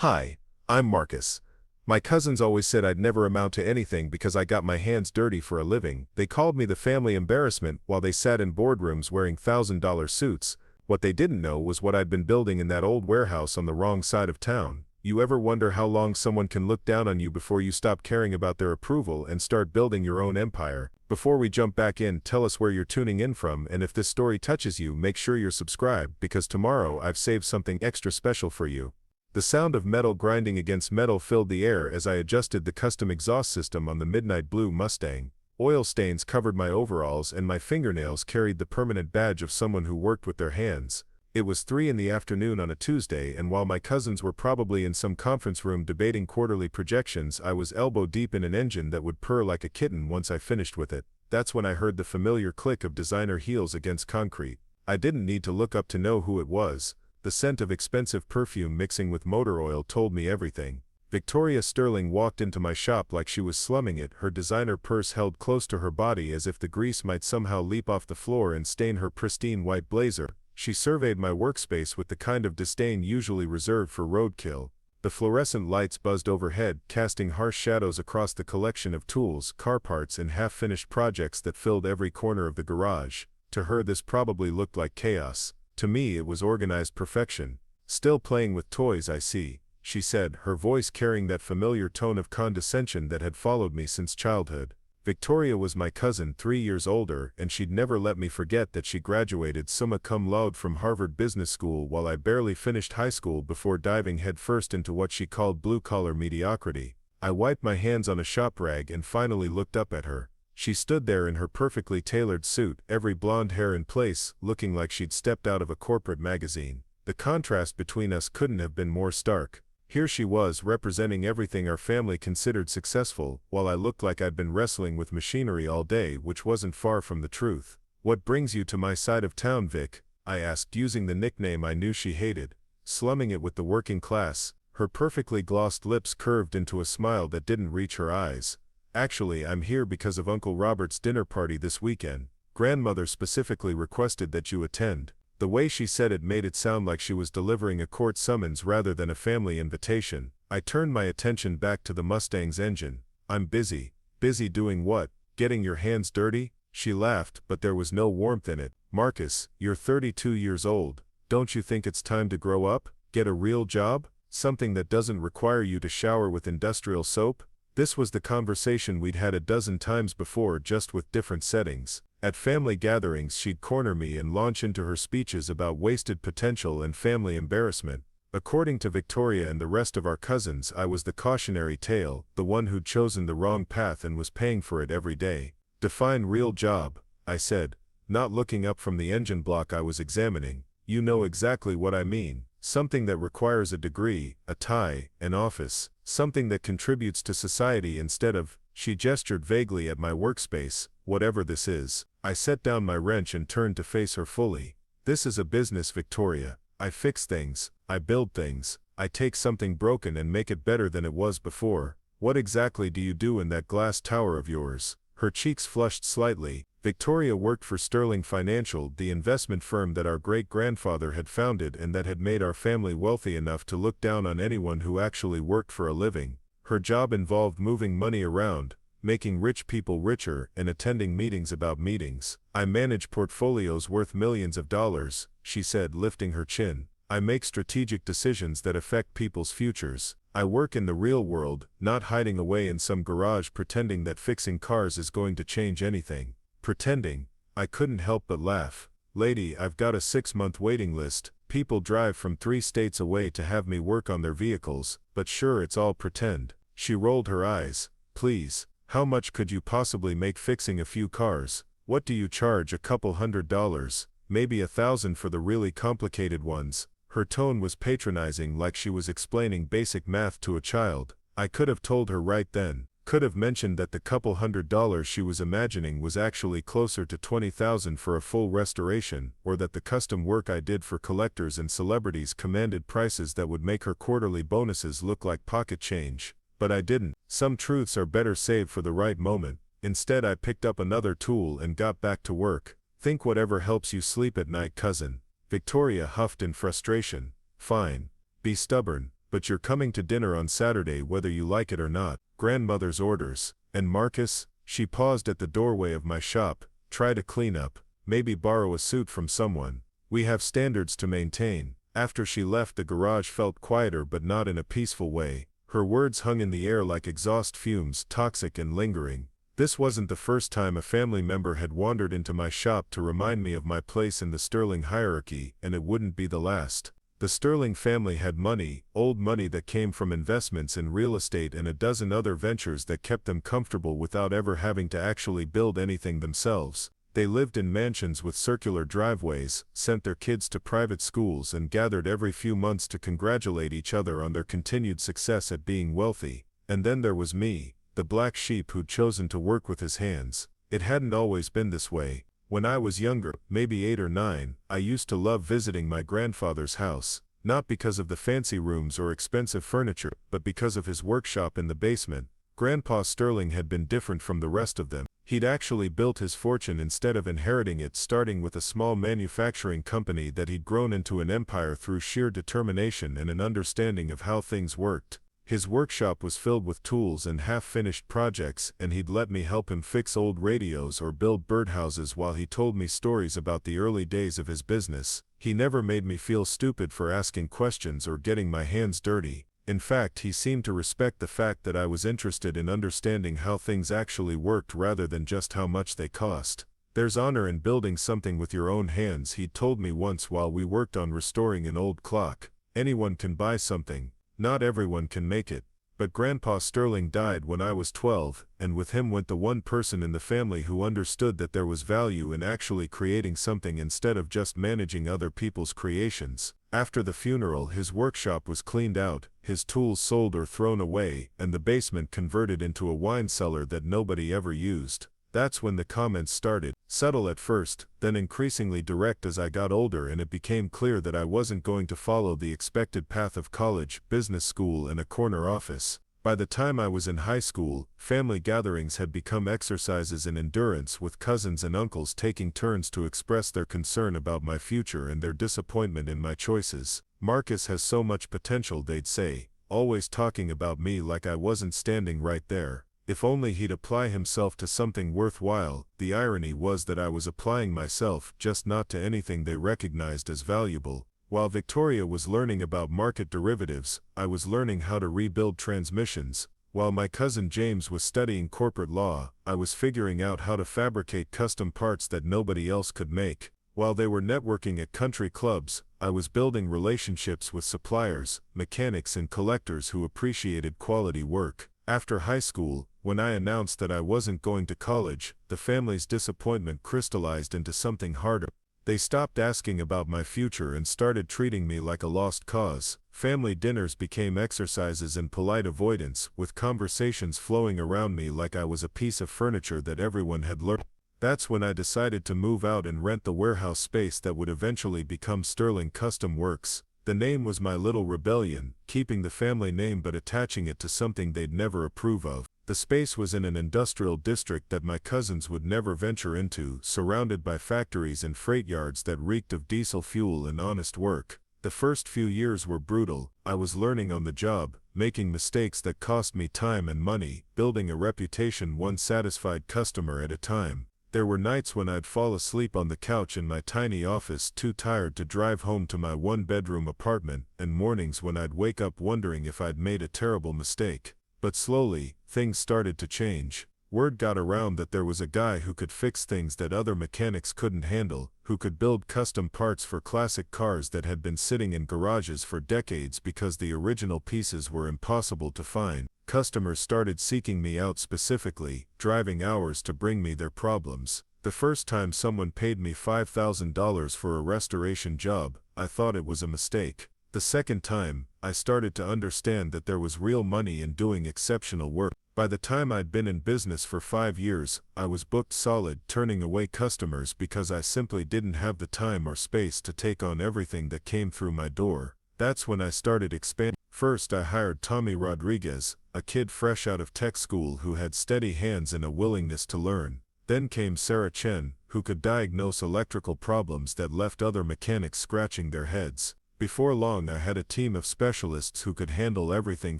Hi, I'm Marcus. My cousins always said I'd never amount to anything because I got my hands dirty for a living. They called me the family embarrassment while they sat in boardrooms wearing $1,000 suits. What they didn't know was what I'd been building in that old warehouse on the wrong side of town. You ever wonder how long someone can look down on you before you stop caring about their approval and start building your own empire? Before we jump back in, tell us where you're tuning in from, and if this story touches you, make sure you're subscribed because tomorrow I've saved something extra special for you. The sound of metal grinding against metal filled the air as I adjusted the custom exhaust system on the midnight blue Mustang. Oil stains covered my overalls and my fingernails carried the permanent badge of someone who worked with their hands. It was 3 in the afternoon on a Tuesday, and while my cousins were probably in some conference room debating quarterly projections, I was elbow deep in an engine that would purr like a kitten once I finished with it. That's when I heard the familiar click of designer heels against concrete. I didn't need to look up to know who it was. The scent of expensive perfume mixing with motor oil told me everything. Victoria Sterling walked into my shop like she was slumming it, her designer purse held close to her body as if the grease might somehow leap off the floor and stain her pristine white blazer. She surveyed my workspace with the kind of disdain usually reserved for roadkill. The fluorescent lights buzzed overhead, casting harsh shadows across the collection of tools, car parts, and half-finished projects that filled every corner of the garage. To her this probably looked like chaos. To me it was organized perfection. "Still playing with toys, I see," she said, her voice carrying that familiar tone of condescension that had followed me since childhood. Victoria was my cousin, 3 years older, and she'd never let me forget that she graduated summa cum laude from Harvard Business School while I barely finished high school before diving headfirst into what she called blue-collar mediocrity. I wiped my hands on a shop rag and finally looked up at her. She stood there in her perfectly tailored suit, every blonde hair in place, looking like she'd stepped out of a corporate magazine. The contrast between us couldn't have been more stark. Here she was, representing everything our family considered successful, while I looked like I'd been wrestling with machinery all day, which wasn't far from the truth. "What brings you to my side of town, Vic?" I asked, using the nickname I knew she hated. "Slumming it with the working class." Her perfectly glossed lips curved into a smile that didn't reach her eyes. "Actually, I'm here because of Uncle Robert's dinner party this weekend. Grandmother specifically requested that you attend." The way she said it made it sound like she was delivering a court summons rather than a family invitation. I turned my attention back to the Mustang's engine. "I'm busy." "Busy doing what? Getting your hands dirty?" She laughed, but there was no warmth in it. "Marcus, you're 32 years old. Don't you think it's time to grow up? Get a real job? Something that doesn't require you to shower with industrial soap?" This was the conversation we'd had a dozen times before, just with different settings. At family gatherings she'd corner me and launch into her speeches about wasted potential and family embarrassment. According to Victoria and the rest of our cousins, I was the cautionary tale, the one who'd chosen the wrong path and was paying for it every day. "Define real job," I said, not looking up from the engine block I was examining. "You know exactly what I mean. Something that requires a degree, a tie, an office, something that contributes to society instead of..." She gestured vaguely at my workspace. "Whatever this is." I set down my wrench and turned to face her fully. "This is a business, Victoria. I fix things, I build things, I take something broken and make it better than it was before. What exactly do you do in that glass tower of yours?" Her cheeks flushed slightly. Victoria worked for Sterling Financial, the investment firm that our great-grandfather had founded and that had made our family wealthy enough to look down on anyone who actually worked for a living. Her job involved moving money around, making rich people richer, and attending meetings about meetings. "I manage portfolios worth millions of dollars," she said, lifting her chin. "I make strategic decisions that affect people's futures. I work in the real world, not hiding away in some garage pretending that fixing cars is going to change anything." Pretending? I couldn't help but laugh. "Lady, I've got a 6-month waiting list. People drive from 3 states away to have me work on their vehicles, but sure, it's all pretend." She rolled her eyes. "Please. How much could you possibly make fixing a few cars? What do you charge? A couple $100? Maybe $1,000 for the really complicated ones?" Her tone was patronizing, like she was explaining basic math to a child. I could have told her right then. Could have mentioned that the couple $100 she was imagining was actually closer to $20,000 for a full restoration, or that the custom work I did for collectors and celebrities commanded prices that would make her quarterly bonuses look like pocket change. But I didn't. Some truths are better saved for the right moment. Instead, I picked up another tool and got back to work. "Think whatever helps you sleep at night, cousin." Victoria huffed in frustration. "Fine. Be stubborn. but you're coming to dinner on Saturday whether you like it or not. Grandmother's orders. And Marcus? She paused at the doorway of my shop. Try to clean up. Maybe borrow a suit from someone. We have standards to maintain. After she left, the garage felt quieter but not in a peaceful way. Her words hung in the air like exhaust fumes, toxic and lingering. This wasn't the first time a family member had wandered into my shop to remind me of my place in the Sterling hierarchy, and it wouldn't be the last. The Sterling family had money, old money that came from investments in real estate and a dozen other ventures that kept them comfortable without ever having to actually build anything themselves. They lived in mansions with circular driveways, sent their kids to private schools, and gathered every few months to congratulate each other on their continued success at being wealthy. And then there was me, the black sheep who'd chosen to work with his hands. It hadn't always been this way. When I was younger, maybe 8 or 9, I used to love visiting my grandfather's house, not because of the fancy rooms or expensive furniture, but because of his workshop in the basement. Grandpa Sterling had been different from the rest of them. He'd actually built his fortune instead of inheriting it, starting with a small manufacturing company that he'd grown into an empire through sheer determination and an understanding of how things worked. His workshop was filled with tools and half-finished projects, and he'd let me help him fix old radios or build birdhouses while he told me stories about the early days of his business. He never made me feel stupid for asking questions or getting my hands dirty. In fact, he seemed to respect the fact that I was interested in understanding how things actually worked rather than just how much they cost. There's honor in building something with your own hands, he'd told me once while we worked on restoring an old clock. Anyone can buy something. Not everyone can make it. But Grandpa Sterling died when I was 12, and with him went the one person in the family who understood that there was value in actually creating something instead of just managing other people's creations. After the funeral, his workshop was cleaned out, his tools sold or thrown away, and the basement converted into a wine cellar that nobody ever used. That's when the comments started, subtle at first, then increasingly direct as I got older and it became clear that I wasn't going to follow the expected path of college, business school, and a corner office. By the time I was in high school, family gatherings had become exercises in endurance, with cousins and uncles taking turns to express their concern about my future and their disappointment in my choices. Marcus has so much potential, they'd say, always talking about me like I wasn't standing right there. If only he'd apply himself to something worthwhile. The irony was that I was applying myself, just not to anything they recognized as valuable. While Victoria was learning about market derivatives, I was learning how to rebuild transmissions. While my cousin James was studying corporate law, I was figuring out how to fabricate custom parts that nobody else could make. While they were networking at country clubs, I was building relationships with suppliers, mechanics, and collectors who appreciated quality work. After high school, when I announced that I wasn't going to college, the family's disappointment crystallized into something harder. They stopped asking about my future and started treating me like a lost cause. Family dinners became exercises in polite avoidance, with conversations flowing around me like I was a piece of furniture that everyone had learned. That's when I decided to move out and rent the warehouse space that would eventually become Sterling Custom Works. The name was my little rebellion, keeping the family name but attaching it to something they'd never approve of. The space was in an industrial district that my cousins would never venture into, surrounded by factories and freight yards that reeked of diesel fuel and honest work. The first few years were brutal. I was learning on the job, making mistakes that cost me time and money, building a reputation one satisfied customer at a time. There were nights when I'd fall asleep on the couch in my tiny office, too tired to drive home to my one-bedroom apartment, and mornings when I'd wake up wondering if I'd made a terrible mistake. But slowly, things started to change. Word got around that there was a guy who could fix things that other mechanics couldn't handle, who could build custom parts for classic cars that had been sitting in garages for decades because the original pieces were impossible to find. Customers started seeking me out specifically, driving hours to bring me their problems. The first time someone paid me $5,000 for a restoration job, I thought it was a mistake. The second time, I started to understand that there was real money in doing exceptional work. By the time I'd been in business for 5 years, I was booked solid, turning away customers because I simply didn't have the time or space to take on everything that came through my door. That's when I started expanding. First, I hired Tommy Rodriguez, a kid fresh out of tech school who had steady hands and a willingness to learn. Then came Sarah Chen, who could diagnose electrical problems that left other mechanics scratching their heads. Before long I had a team of specialists who could handle everything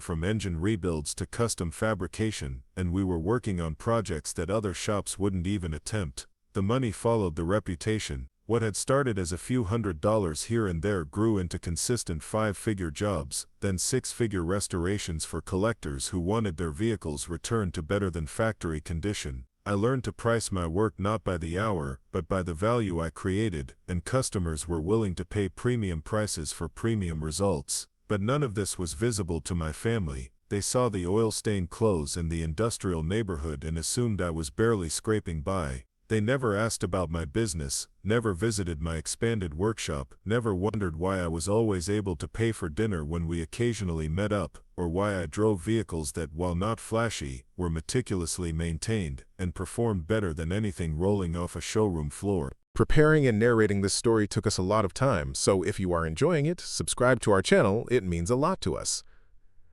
from engine rebuilds to custom fabrication, and we were working on projects that other shops wouldn't even attempt. The money followed the reputation. What had started as a few $100s here and there grew into consistent 5-figure jobs, then 6-figure restorations for collectors who wanted their vehicles returned to better than factory condition. I learned to price my work not by the hour, but by the value I created, and customers were willing to pay premium prices for premium results. But none of this was visible to my family. They saw the oil-stained clothes in the industrial neighborhood and assumed I was barely scraping by. They never asked about my business, never visited my expanded workshop, never wondered why I was always able to pay for dinner when we occasionally met up, or why I drove vehicles that, while not flashy, were meticulously maintained and performed better than anything rolling off a showroom floor. Preparing and narrating this story took us a lot of time, so if you are enjoying it, subscribe to our channel, it means a lot to us.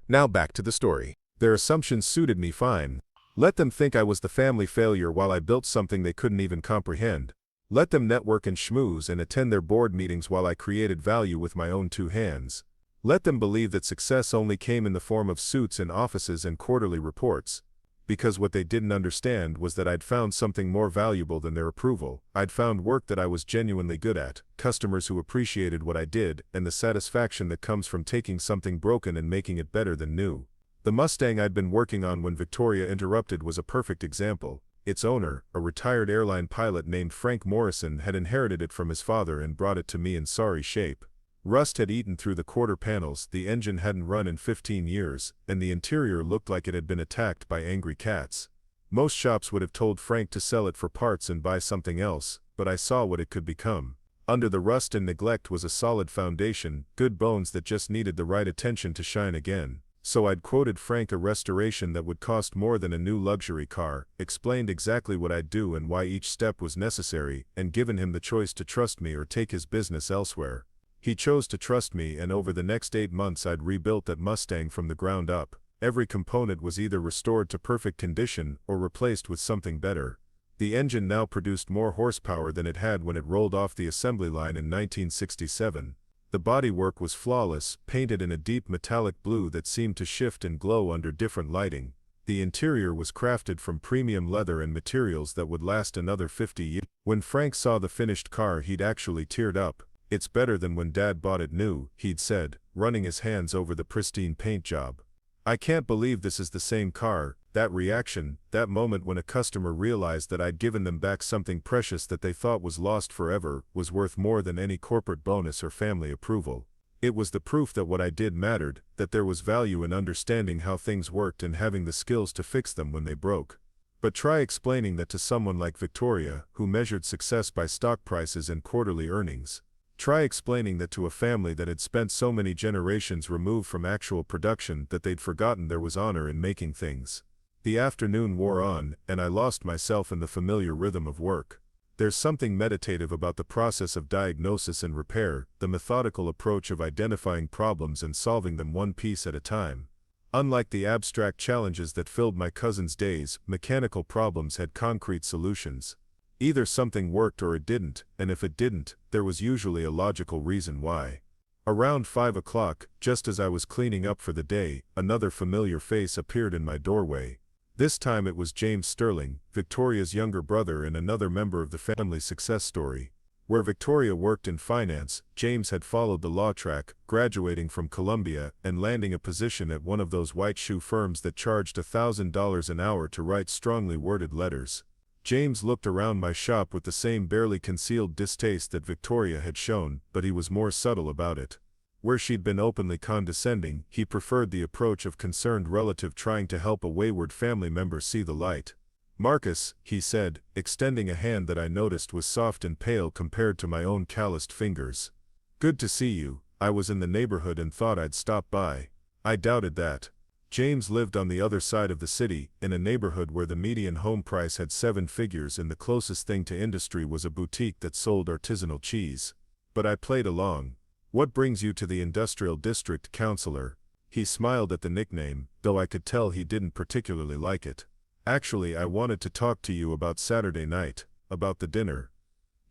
Now back to the story. Their assumptions suited me fine. Let them think I was the family failure while I built something they couldn't even comprehend. Let them network and schmooze and attend their board meetings while I created value with my own 2 hands. Let them believe that success only came in the form of suits in offices and quarterly reports. Because what they didn't understand was that I'd found something more valuable than their approval. I'd found work that I was genuinely good at, customers who appreciated what I did, and the satisfaction that comes from taking something broken and making it better than new. The Mustang I'd been working on when Victoria interrupted was a perfect example. Its owner, a retired airline pilot named Frank Morrison, had inherited it from his father and brought it to me in sorry shape. Rust had eaten through the quarter panels, the engine hadn't run in 15 years, and the interior looked like it had been attacked by angry cats. Most shops would have told Frank to sell it for parts and buy something else, but I saw what it could become. Under the rust and neglect was a solid foundation, good bones that just needed the right attention to shine again. So I'd quoted Frank a restoration that would cost more than a new luxury car, explained exactly what I'd do and why each step was necessary, and given him the choice to trust me or take his business elsewhere. He chose to trust me, and over the next 8 months I'd rebuilt that Mustang from the ground up. Every component was either restored to perfect condition or replaced with something better. The engine now produced more horsepower than it had when it rolled off the assembly line in 1967. The bodywork was flawless, painted in a deep metallic blue that seemed to shift and glow under different lighting. The interior was crafted from premium leather and materials that would last another 50 years. When Frank saw the finished car, he'd actually teared up. "It's better than when Dad bought it new," he'd said, running his hands over the pristine paint job. "I can't believe this is the same car." That reaction, that moment when a customer realized that I'd given them back something precious that they thought was lost forever, was worth more than any corporate bonus or family approval. It was the proof that what I did mattered, that there was value in understanding how things worked and having the skills to fix them when they broke. But try explaining that to someone like Victoria, who measured success by stock prices and quarterly earnings. Try explaining that to a family that had spent so many generations removed from actual production that they'd forgotten there was honor in making things. The afternoon wore on, and I lost myself in the familiar rhythm of work. There's something meditative about the process of diagnosis and repair, the methodical approach of identifying problems and solving them one piece at a time. Unlike the abstract challenges that filled my cousin's days, mechanical problems had concrete solutions. Either something worked or it didn't, and if it didn't, there was usually a logical reason why. Around 5 o'clock, just as I was cleaning up for the day, another familiar face appeared in my doorway. This time it was James Sterling, Victoria's younger brother and another member of the family's success story. Where Victoria worked in finance, James had followed the law track, graduating from Columbia and landing a position at one of those white shoe firms that charged $1,000 an hour to write strongly worded letters. James looked around my shop with the same barely concealed distaste that Victoria had shown, but he was more subtle about it. Where she'd been openly condescending, he preferred the approach of concerned relative trying to help a wayward family member see the light. "Marcus," he said, extending a hand that I noticed was soft and pale compared to my own calloused fingers. "Good to see you. I was in the neighborhood and thought I'd stop by." I doubted that. James lived on the other side of the city, in a neighborhood where the median home price had 7 figures and the closest thing to industry was a boutique that sold artisanal cheese. But I played along. "What brings you to the industrial district, counselor?" He smiled at the nickname, though I could tell he didn't particularly like it. "Actually, I wanted to talk to you about Saturday night, about the dinner."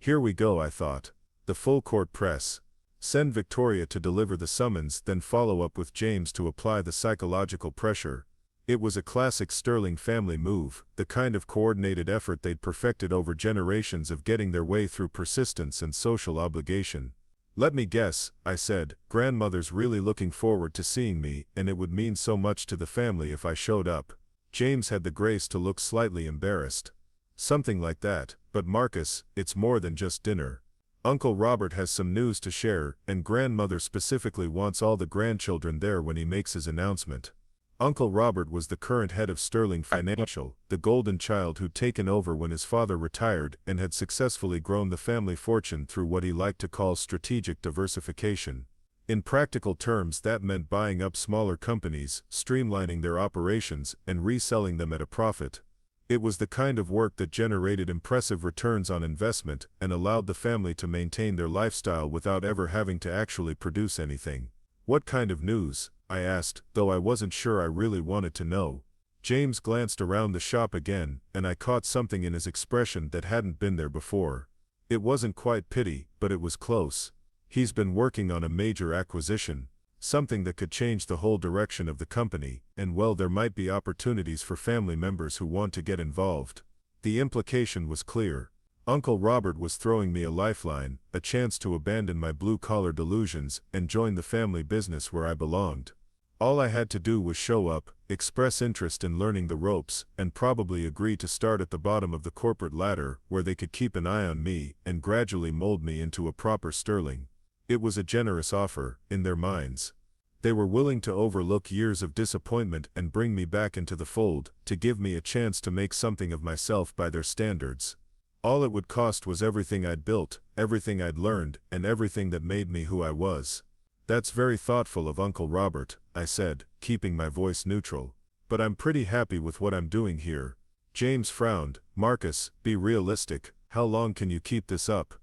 Here we go, I thought. The full court press. Send Victoria to deliver the summons, then follow up with James to apply the psychological pressure. It was a classic Sterling family move, the kind of coordinated effort they'd perfected over generations of getting their way through persistence and social obligation. Let me guess, I said, grandmother's really looking forward to seeing me, and it would mean so much to the family if I showed up. James had the grace to look slightly embarrassed. Something like that, but Marcus, it's more than just dinner. Uncle Robert has some news to share, and grandmother specifically wants all the grandchildren there when he makes his announcement. Uncle Robert was the current head of Sterling Financial, the golden child who'd taken over when his father retired and had successfully grown the family fortune through what he liked to call strategic diversification. In practical terms, that meant buying up smaller companies, streamlining their operations, and reselling them at a profit. It was the kind of work that generated impressive returns on investment and allowed the family to maintain their lifestyle without ever having to actually produce anything. What kind of news? I asked, though I wasn't sure I really wanted to know. James glanced around the shop again, and I caught something in his expression that hadn't been there before. It wasn't quite pity, but it was close. He's been working on a major acquisition, something that could change the whole direction of the company, and well, there might be opportunities for family members who want to get involved. The implication was clear. Uncle Robert was throwing me a lifeline, a chance to abandon my blue-collar delusions and join the family business where I belonged. All I had to do was show up, express interest in learning the ropes, and probably agree to start at the bottom of the corporate ladder where they could keep an eye on me and gradually mold me into a proper Sterling. It was a generous offer, in their minds. They were willing to overlook years of disappointment and bring me back into the fold, to give me a chance to make something of myself by their standards. All it would cost was everything I'd built, everything I'd learned, and everything that made me who I was. That's very thoughtful of Uncle Robert, I said, keeping my voice neutral. But I'm pretty happy with what I'm doing here. James frowned. Marcus, be realistic. How long can you keep this up?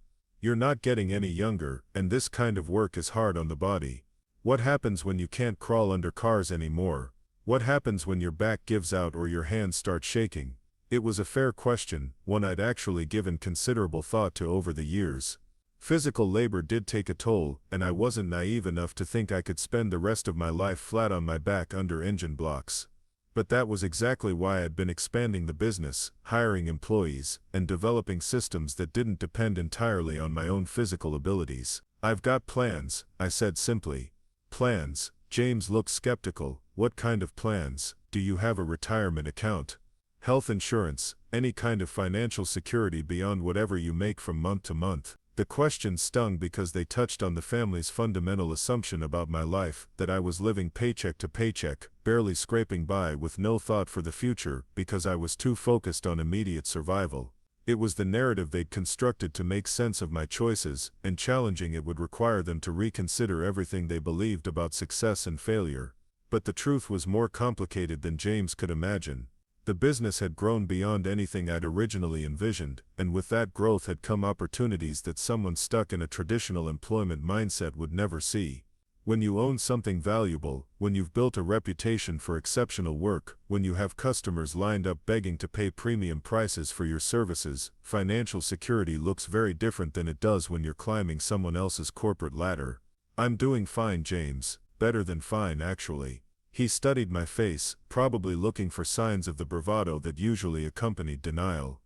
You're not getting any younger, and this kind of work is hard on the body. What happens when you can't crawl under cars anymore? What happens when your back gives out or your hands start shaking? It was a fair question, one I'd actually given considerable thought to over the years. Physical labor did take a toll, and I wasn't naive enough to think I could spend the rest of my life flat on my back under engine blocks. But that was exactly why I'd been expanding the business, hiring employees, and developing systems that didn't depend entirely on my own physical abilities. I've got plans, I said simply. Plans? James looked skeptical. What kind of plans? Do you have a retirement account? Health insurance? Any kind of financial security beyond whatever you make from month to month? The question stung because they touched on the family's fundamental assumption about my life, that I was living paycheck to paycheck, barely scraping by with no thought for the future because I was too focused on immediate survival. It was the narrative they'd constructed to make sense of my choices, and challenging it would require them to reconsider everything they believed about success and failure. But the truth was more complicated than James could imagine. The business had grown beyond anything I'd originally envisioned, and with that growth had come opportunities that someone stuck in a traditional employment mindset would never see. When you own something valuable, when you've built a reputation for exceptional work, when you have customers lined up begging to pay premium prices for your services, financial security looks very different than it does when you're climbing someone else's corporate ladder. I'm doing fine, James. Better than fine, actually. He studied my face, probably looking for signs of the bravado that usually accompanied denial.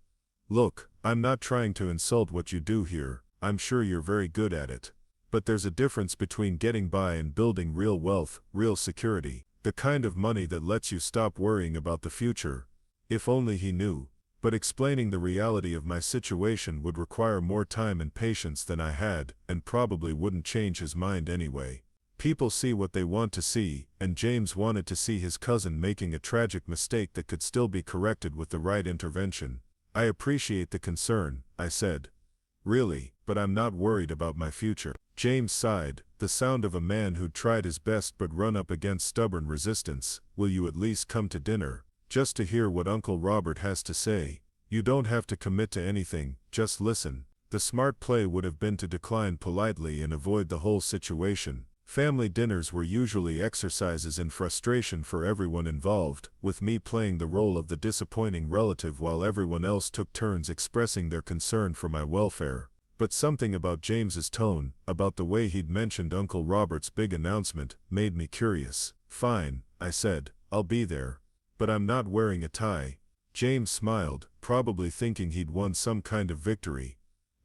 Look, I'm not trying to insult what you do here. I'm sure you're very good at it. But there's a difference between getting by and building real wealth, real security, the kind of money that lets you stop worrying about the future. If only he knew. But explaining the reality of my situation would require more time and patience than I had, and probably wouldn't change his mind anyway. People see what they want to see, and James wanted to see his cousin making a tragic mistake that could still be corrected with the right intervention. I appreciate the concern, I said. Really, but I'm not worried about my future. James sighed, the sound of a man who'd tried his best but run up against stubborn resistance. Will you at least come to dinner, just to hear what Uncle Robert has to say? You don't have to commit to anything, just listen. The smart play would have been to decline politely and avoid the whole situation. Family dinners were usually exercises in frustration for everyone involved, with me playing the role of the disappointing relative while everyone else took turns expressing their concern for my welfare. But something about James's tone, about the way he'd mentioned Uncle Robert's big announcement, made me curious. "Fine," I said, "I'll be there. But I'm not wearing a tie." James smiled, probably thinking he'd won some kind of victory.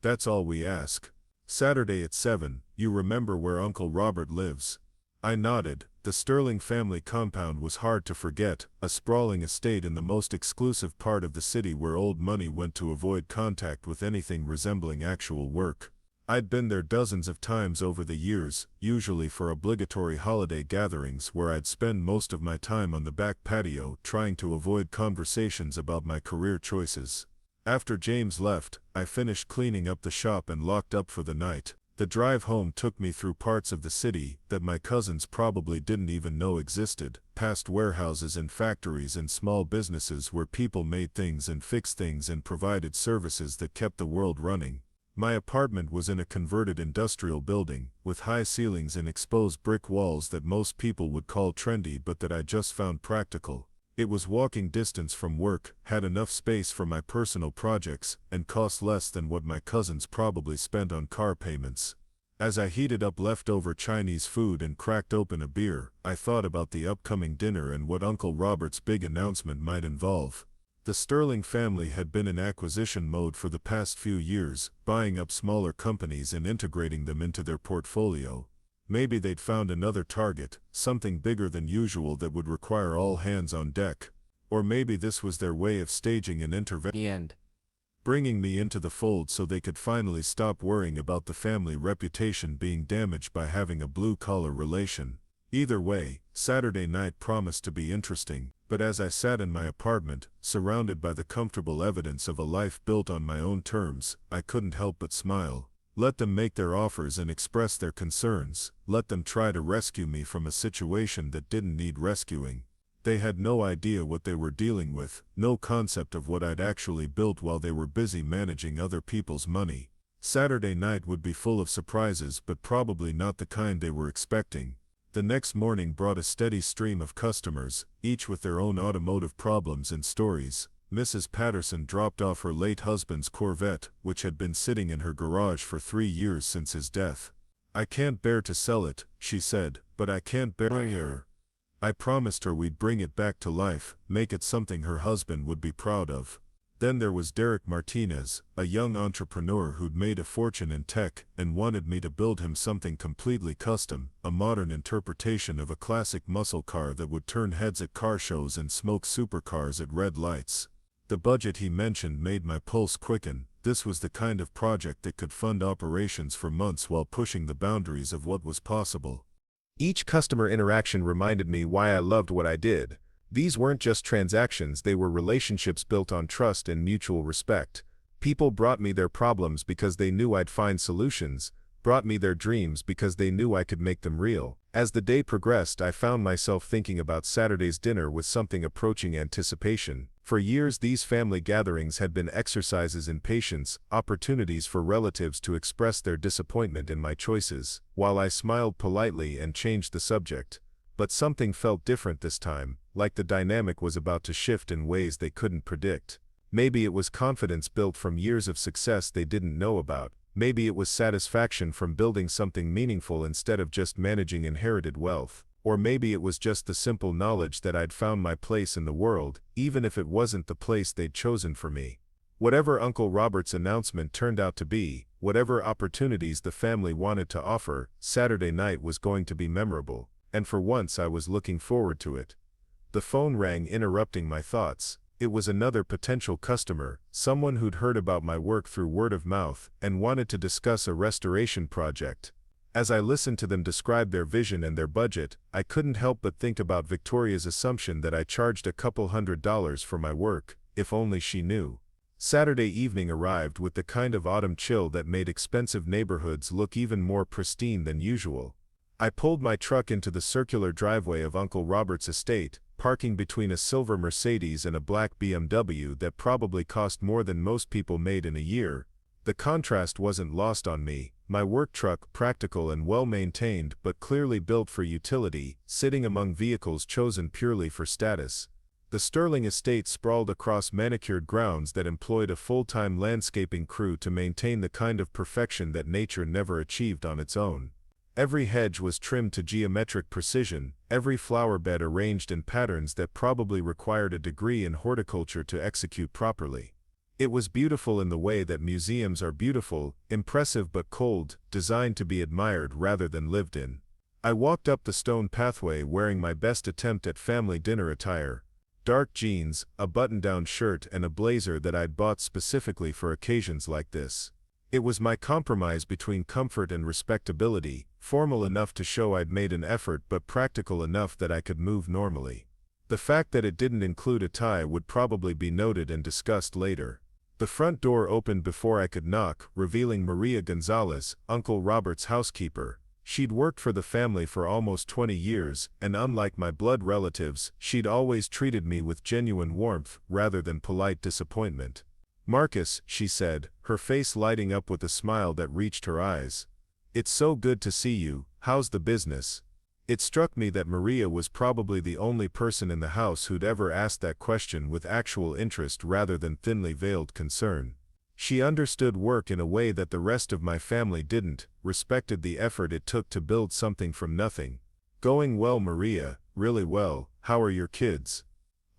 "That's all we ask. Saturday at 7, you remember where Uncle Robert lives?" I nodded. The Sterling family compound was hard to forget, a sprawling estate in the most exclusive part of the city where old money went to avoid contact with anything resembling actual work. I'd been there dozens of times over the years, usually for obligatory holiday gatherings where I'd spend most of my time on the back patio trying to avoid conversations about my career choices. After James left, I finished cleaning up the shop and locked up for the night. The drive home took me through parts of the city that my cousins probably didn't even know existed, past warehouses and factories and small businesses where people made things and fixed things and provided services that kept the world running. My apartment was in a converted industrial building, with high ceilings and exposed brick walls that most people would call trendy but that I just found practical. It was walking distance from work, had enough space for my personal projects, and cost less than what my cousins probably spent on car payments. As I heated up leftover Chinese food and cracked open a beer, I thought about the upcoming dinner and what Uncle Robert's big announcement might involve. The Sterling family had been in acquisition mode for the past few years, buying up smaller companies and integrating them into their portfolio. Maybe they'd found another target, something bigger than usual that would require all hands on deck. Or maybe this was their way of staging an intervention, bringing me into the fold so they could finally stop worrying about the family reputation being damaged by having a blue-collar relation. Either way, Saturday night promised to be interesting, but as I sat in my apartment, surrounded by the comfortable evidence of a life built on my own terms, I couldn't help but smile. Let them make their offers and express their concerns. Let them try to rescue me from a situation that didn't need rescuing. They had no idea what they were dealing with, no concept of what I'd actually built while they were busy managing other people's money. Saturday night would be full of surprises, but probably not the kind they were expecting. The next morning brought a steady stream of customers, each with their own automotive problems and stories. Mrs. Patterson dropped off her late husband's Corvette, which had been sitting in her garage for 3 years since his death. "I can't bear to sell it," she said, "but I can't bear her." I promised her we'd bring it back to life, make it something her husband would be proud of. Then there was Derek Martinez, a young entrepreneur who'd made a fortune in tech and wanted me to build him something completely custom, a modern interpretation of a classic muscle car that would turn heads at car shows and smoke supercars at red lights. The budget he mentioned made my pulse quicken. This was the kind of project that could fund operations for months while pushing the boundaries of what was possible. Each customer interaction reminded me why I loved what I did. These weren't just transactions, they were relationships built on trust and mutual respect. People brought me their problems because they knew I'd find solutions, brought me their dreams because they knew I could make them real. As the day progressed, I found myself thinking about Saturday's dinner with something approaching anticipation. For years, these family gatherings had been exercises in patience, opportunities for relatives to express their disappointment in my choices, while I smiled politely and changed the subject. But something felt different this time, like the dynamic was about to shift in ways they couldn't predict. Maybe it was confidence built from years of success they didn't know about. Maybe it was satisfaction from building something meaningful instead of just managing inherited wealth. Or maybe it was just the simple knowledge that I'd found my place in the world, even if it wasn't the place they'd chosen for me. Whatever Uncle Robert's announcement turned out to be, whatever opportunities the family wanted to offer, Saturday night was going to be memorable, and for once I was looking forward to it. The phone rang, interrupting my thoughts. It was another potential customer, someone who'd heard about my work through word of mouth and wanted to discuss a restoration project. As I listened to them describe their vision and their budget, I couldn't help but think about Victoria's assumption that I charged a couple $100s for my work, if only she knew. Saturday evening arrived with the kind of autumn chill that made expensive neighborhoods look even more pristine than usual. I pulled my truck into the circular driveway of Uncle Robert's estate, parking between a silver Mercedes and a black BMW that probably cost more than most people made in a year. The contrast wasn't lost on me. My work truck, practical and well-maintained but clearly built for utility, sitting among vehicles chosen purely for status. The Sterling estate sprawled across manicured grounds that employed a full-time landscaping crew to maintain the kind of perfection that nature never achieved on its own. Every hedge was trimmed to geometric precision, every flower bed arranged in patterns that probably required a degree in horticulture to execute properly. It was beautiful in the way that museums are beautiful, impressive but cold, designed to be admired rather than lived in. I walked up the stone pathway wearing my best attempt at family dinner attire: dark jeans, a button-down shirt and a blazer that I'd bought specifically for occasions like this. It was my compromise between comfort and respectability, formal enough to show I'd made an effort but practical enough that I could move normally. The fact that it didn't include a tie would probably be noted and discussed later. The front door opened before I could knock, revealing Maria Gonzalez, Uncle Robert's housekeeper. She'd worked for the family for almost 20 years, and unlike my blood relatives, she'd always treated me with genuine warmth rather than polite disappointment. "Marcus," she said, her face lighting up with a smile that reached her eyes. "It's so good to see you. How's the business?" It struck me that Maria was probably the only person in the house who'd ever asked that question with actual interest rather than thinly veiled concern. She understood work in a way that the rest of my family didn't, respected the effort it took to build something from nothing. "Going well, Maria, really well. How are your kids?"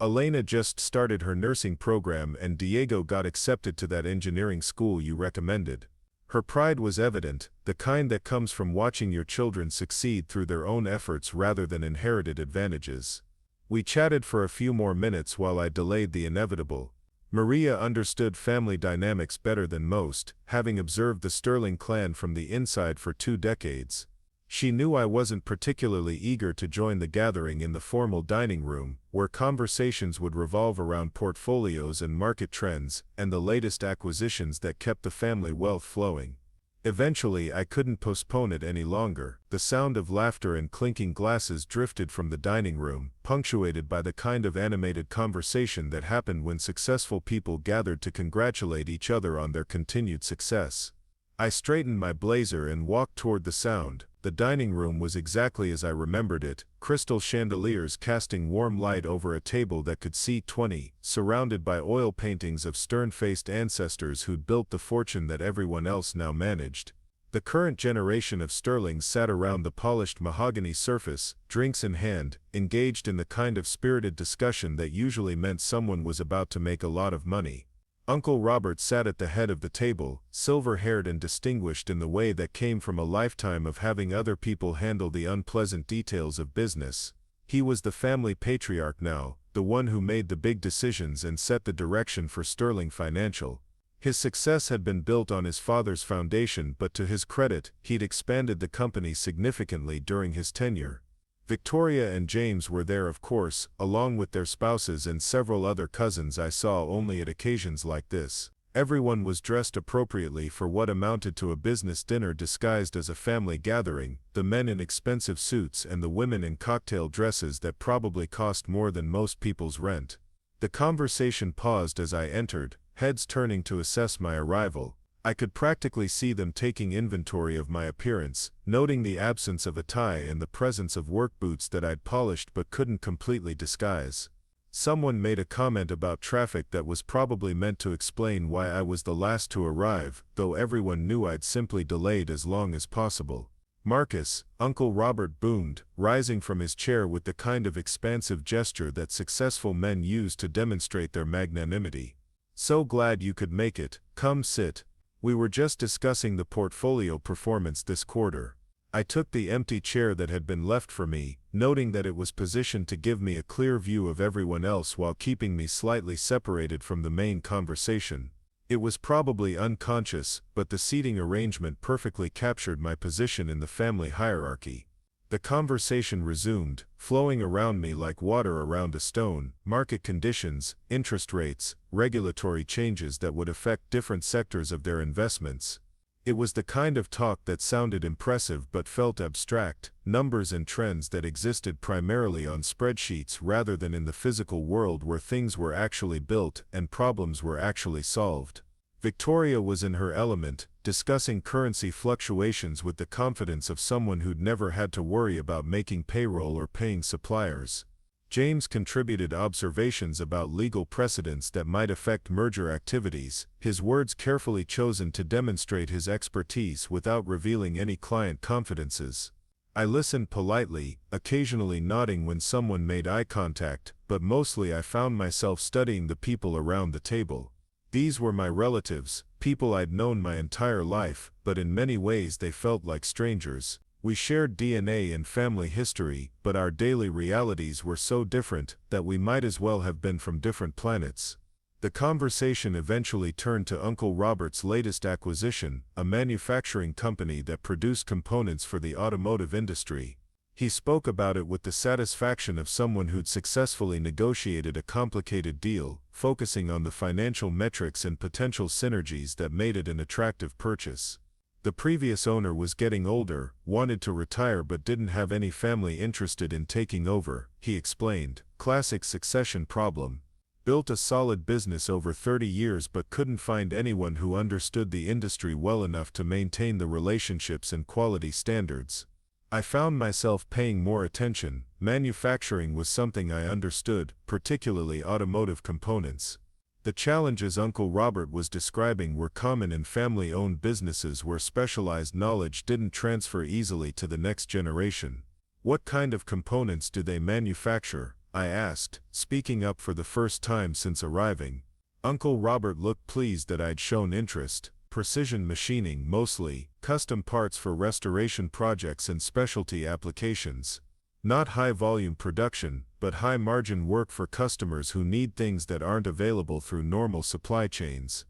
"Elena just started her nursing program and Diego got accepted to that engineering school you recommended." Her pride was evident, the kind that comes from watching your children succeed through their own efforts rather than inherited advantages. We chatted for a few more minutes while I delayed the inevitable. Maria understood family dynamics better than most, having observed the Sterling clan from the inside for 2 decades. She knew I wasn't particularly eager to join the gathering in the formal dining room, where conversations would revolve around portfolios and market trends, and the latest acquisitions that kept the family wealth flowing. Eventually I couldn't postpone it any longer. The sound of laughter and clinking glasses drifted from the dining room, punctuated by the kind of animated conversation that happened when successful people gathered to congratulate each other on their continued success. I straightened my blazer and walked toward the sound. The dining room was exactly as I remembered it, crystal chandeliers casting warm light over a table that could seat 20, surrounded by oil paintings of stern-faced ancestors who'd built the fortune that everyone else now managed. The current generation of Sterlings sat around the polished mahogany surface, drinks in hand, engaged in the kind of spirited discussion that usually meant someone was about to make a lot of money. Uncle Robert sat at the head of the table, silver-haired and distinguished in the way that came from a lifetime of having other people handle the unpleasant details of business. He was the family patriarch now, the one who made the big decisions and set the direction for Sterling Financial. His success had been built on his father's foundation, but to his credit, he'd expanded the company significantly during his tenure. Victoria and James were there, of course, along with their spouses and several other cousins I saw only at occasions like this. Everyone was dressed appropriately for what amounted to a business dinner disguised as a family gathering, the men in expensive suits and the women in cocktail dresses that probably cost more than most people's rent. The conversation paused as I entered, heads turning to assess my arrival. I could practically see them taking inventory of my appearance, noting the absence of a tie and the presence of work boots that I'd polished but couldn't completely disguise. Someone made a comment about traffic that was probably meant to explain why I was the last to arrive, though everyone knew I'd simply delayed as long as possible. "Marcus," Uncle Robert boomed, rising from his chair with the kind of expansive gesture that successful men use to demonstrate their magnanimity. "So glad you could make it. Come sit. We were just discussing the portfolio performance this quarter." I took the empty chair that had been left for me, noting that it was positioned to give me a clear view of everyone else while keeping me slightly separated from the main conversation. It was probably unconscious, but the seating arrangement perfectly captured my position in the family hierarchy. The conversation resumed, flowing around me like water around a stone: market conditions, interest rates, regulatory changes that would affect different sectors of their investments. It was the kind of talk that sounded impressive but felt abstract, numbers and trends that existed primarily on spreadsheets rather than in the physical world where things were actually built and problems were actually solved. Victoria was in her element, discussing currency fluctuations with the confidence of someone who'd never had to worry about making payroll or paying suppliers. James contributed observations about legal precedents that might affect merger activities, his words carefully chosen to demonstrate his expertise without revealing any client confidences. I listened politely, occasionally nodding when someone made eye contact, but mostly I found myself studying the people around the table. These were my relatives, people I'd known my entire life, but in many ways they felt like strangers. We shared DNA and family history, but our daily realities were so different that we might as well have been from different planets. The conversation eventually turned to Uncle Robert's latest acquisition, a manufacturing company that produced components for the automotive industry. He spoke about it with the satisfaction of someone who'd successfully negotiated a complicated deal, focusing on the financial metrics and potential synergies that made it an attractive purchase. The previous owner was getting older, wanted to retire but didn't have any family interested in taking over, he explained. Classic succession problem. Built a solid business over 30 years but couldn't find anyone who understood the industry well enough to maintain the relationships and quality standards. I found myself paying more attention. Manufacturing was something I understood, particularly automotive components. The challenges Uncle Robert was describing were common in family-owned businesses where specialized knowledge didn't transfer easily to the next generation. What kind of components do they manufacture? I asked, speaking up for the first time since arriving. Uncle Robert looked pleased that I'd shown interest. Precision machining mostly, custom parts for restoration projects and specialty applications. Not high-volume production, but high-margin work for customers who need things that aren't available through normal supply chains.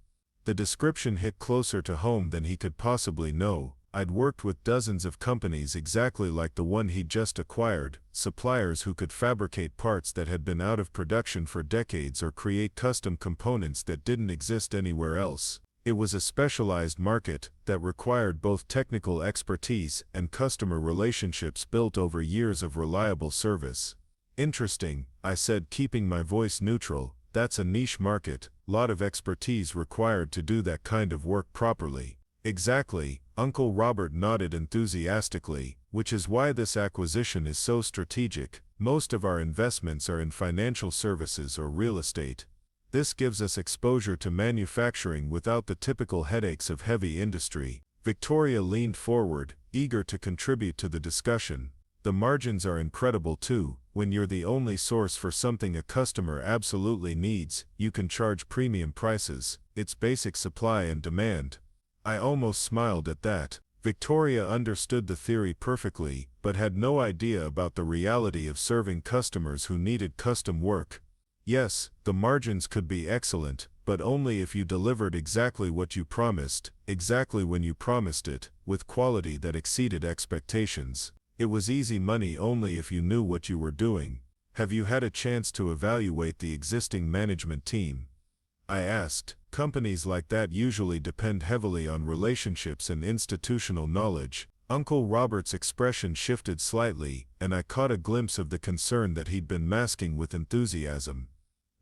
The description hit closer to home than he could possibly know. I'd worked with dozens of companies exactly like the one he'd just acquired, suppliers who could fabricate parts that had been out of production for decades or create custom components that didn't exist anywhere else. It was a specialized market that required both technical expertise and customer relationships built over years of reliable service. Interesting, I said, keeping my voice neutral. That's a niche market, lot of expertise required to do that kind of work properly. Exactly, Uncle Robert nodded enthusiastically, which is why this acquisition is so strategic. Most of our investments are in financial services or real estate. This gives us exposure to manufacturing without the typical headaches of heavy industry. Victoria leaned forward, eager to contribute to the discussion. The margins are incredible too. When you're the only source for something a customer absolutely needs, you can charge premium prices. It's basic supply and demand. I almost smiled at that. Victoria understood the theory perfectly, but had no idea about the reality of serving customers who needed custom work. Yes, the margins could be excellent, but only if you delivered exactly what you promised, exactly when you promised it, with quality that exceeded expectations. It was easy money only if you knew what you were doing. Have you had a chance to evaluate the existing management team? I asked. Companies like that usually depend heavily on relationships and institutional knowledge. Uncle Robert's expression shifted slightly, and I caught a glimpse of the concern that he'd been masking with enthusiasm.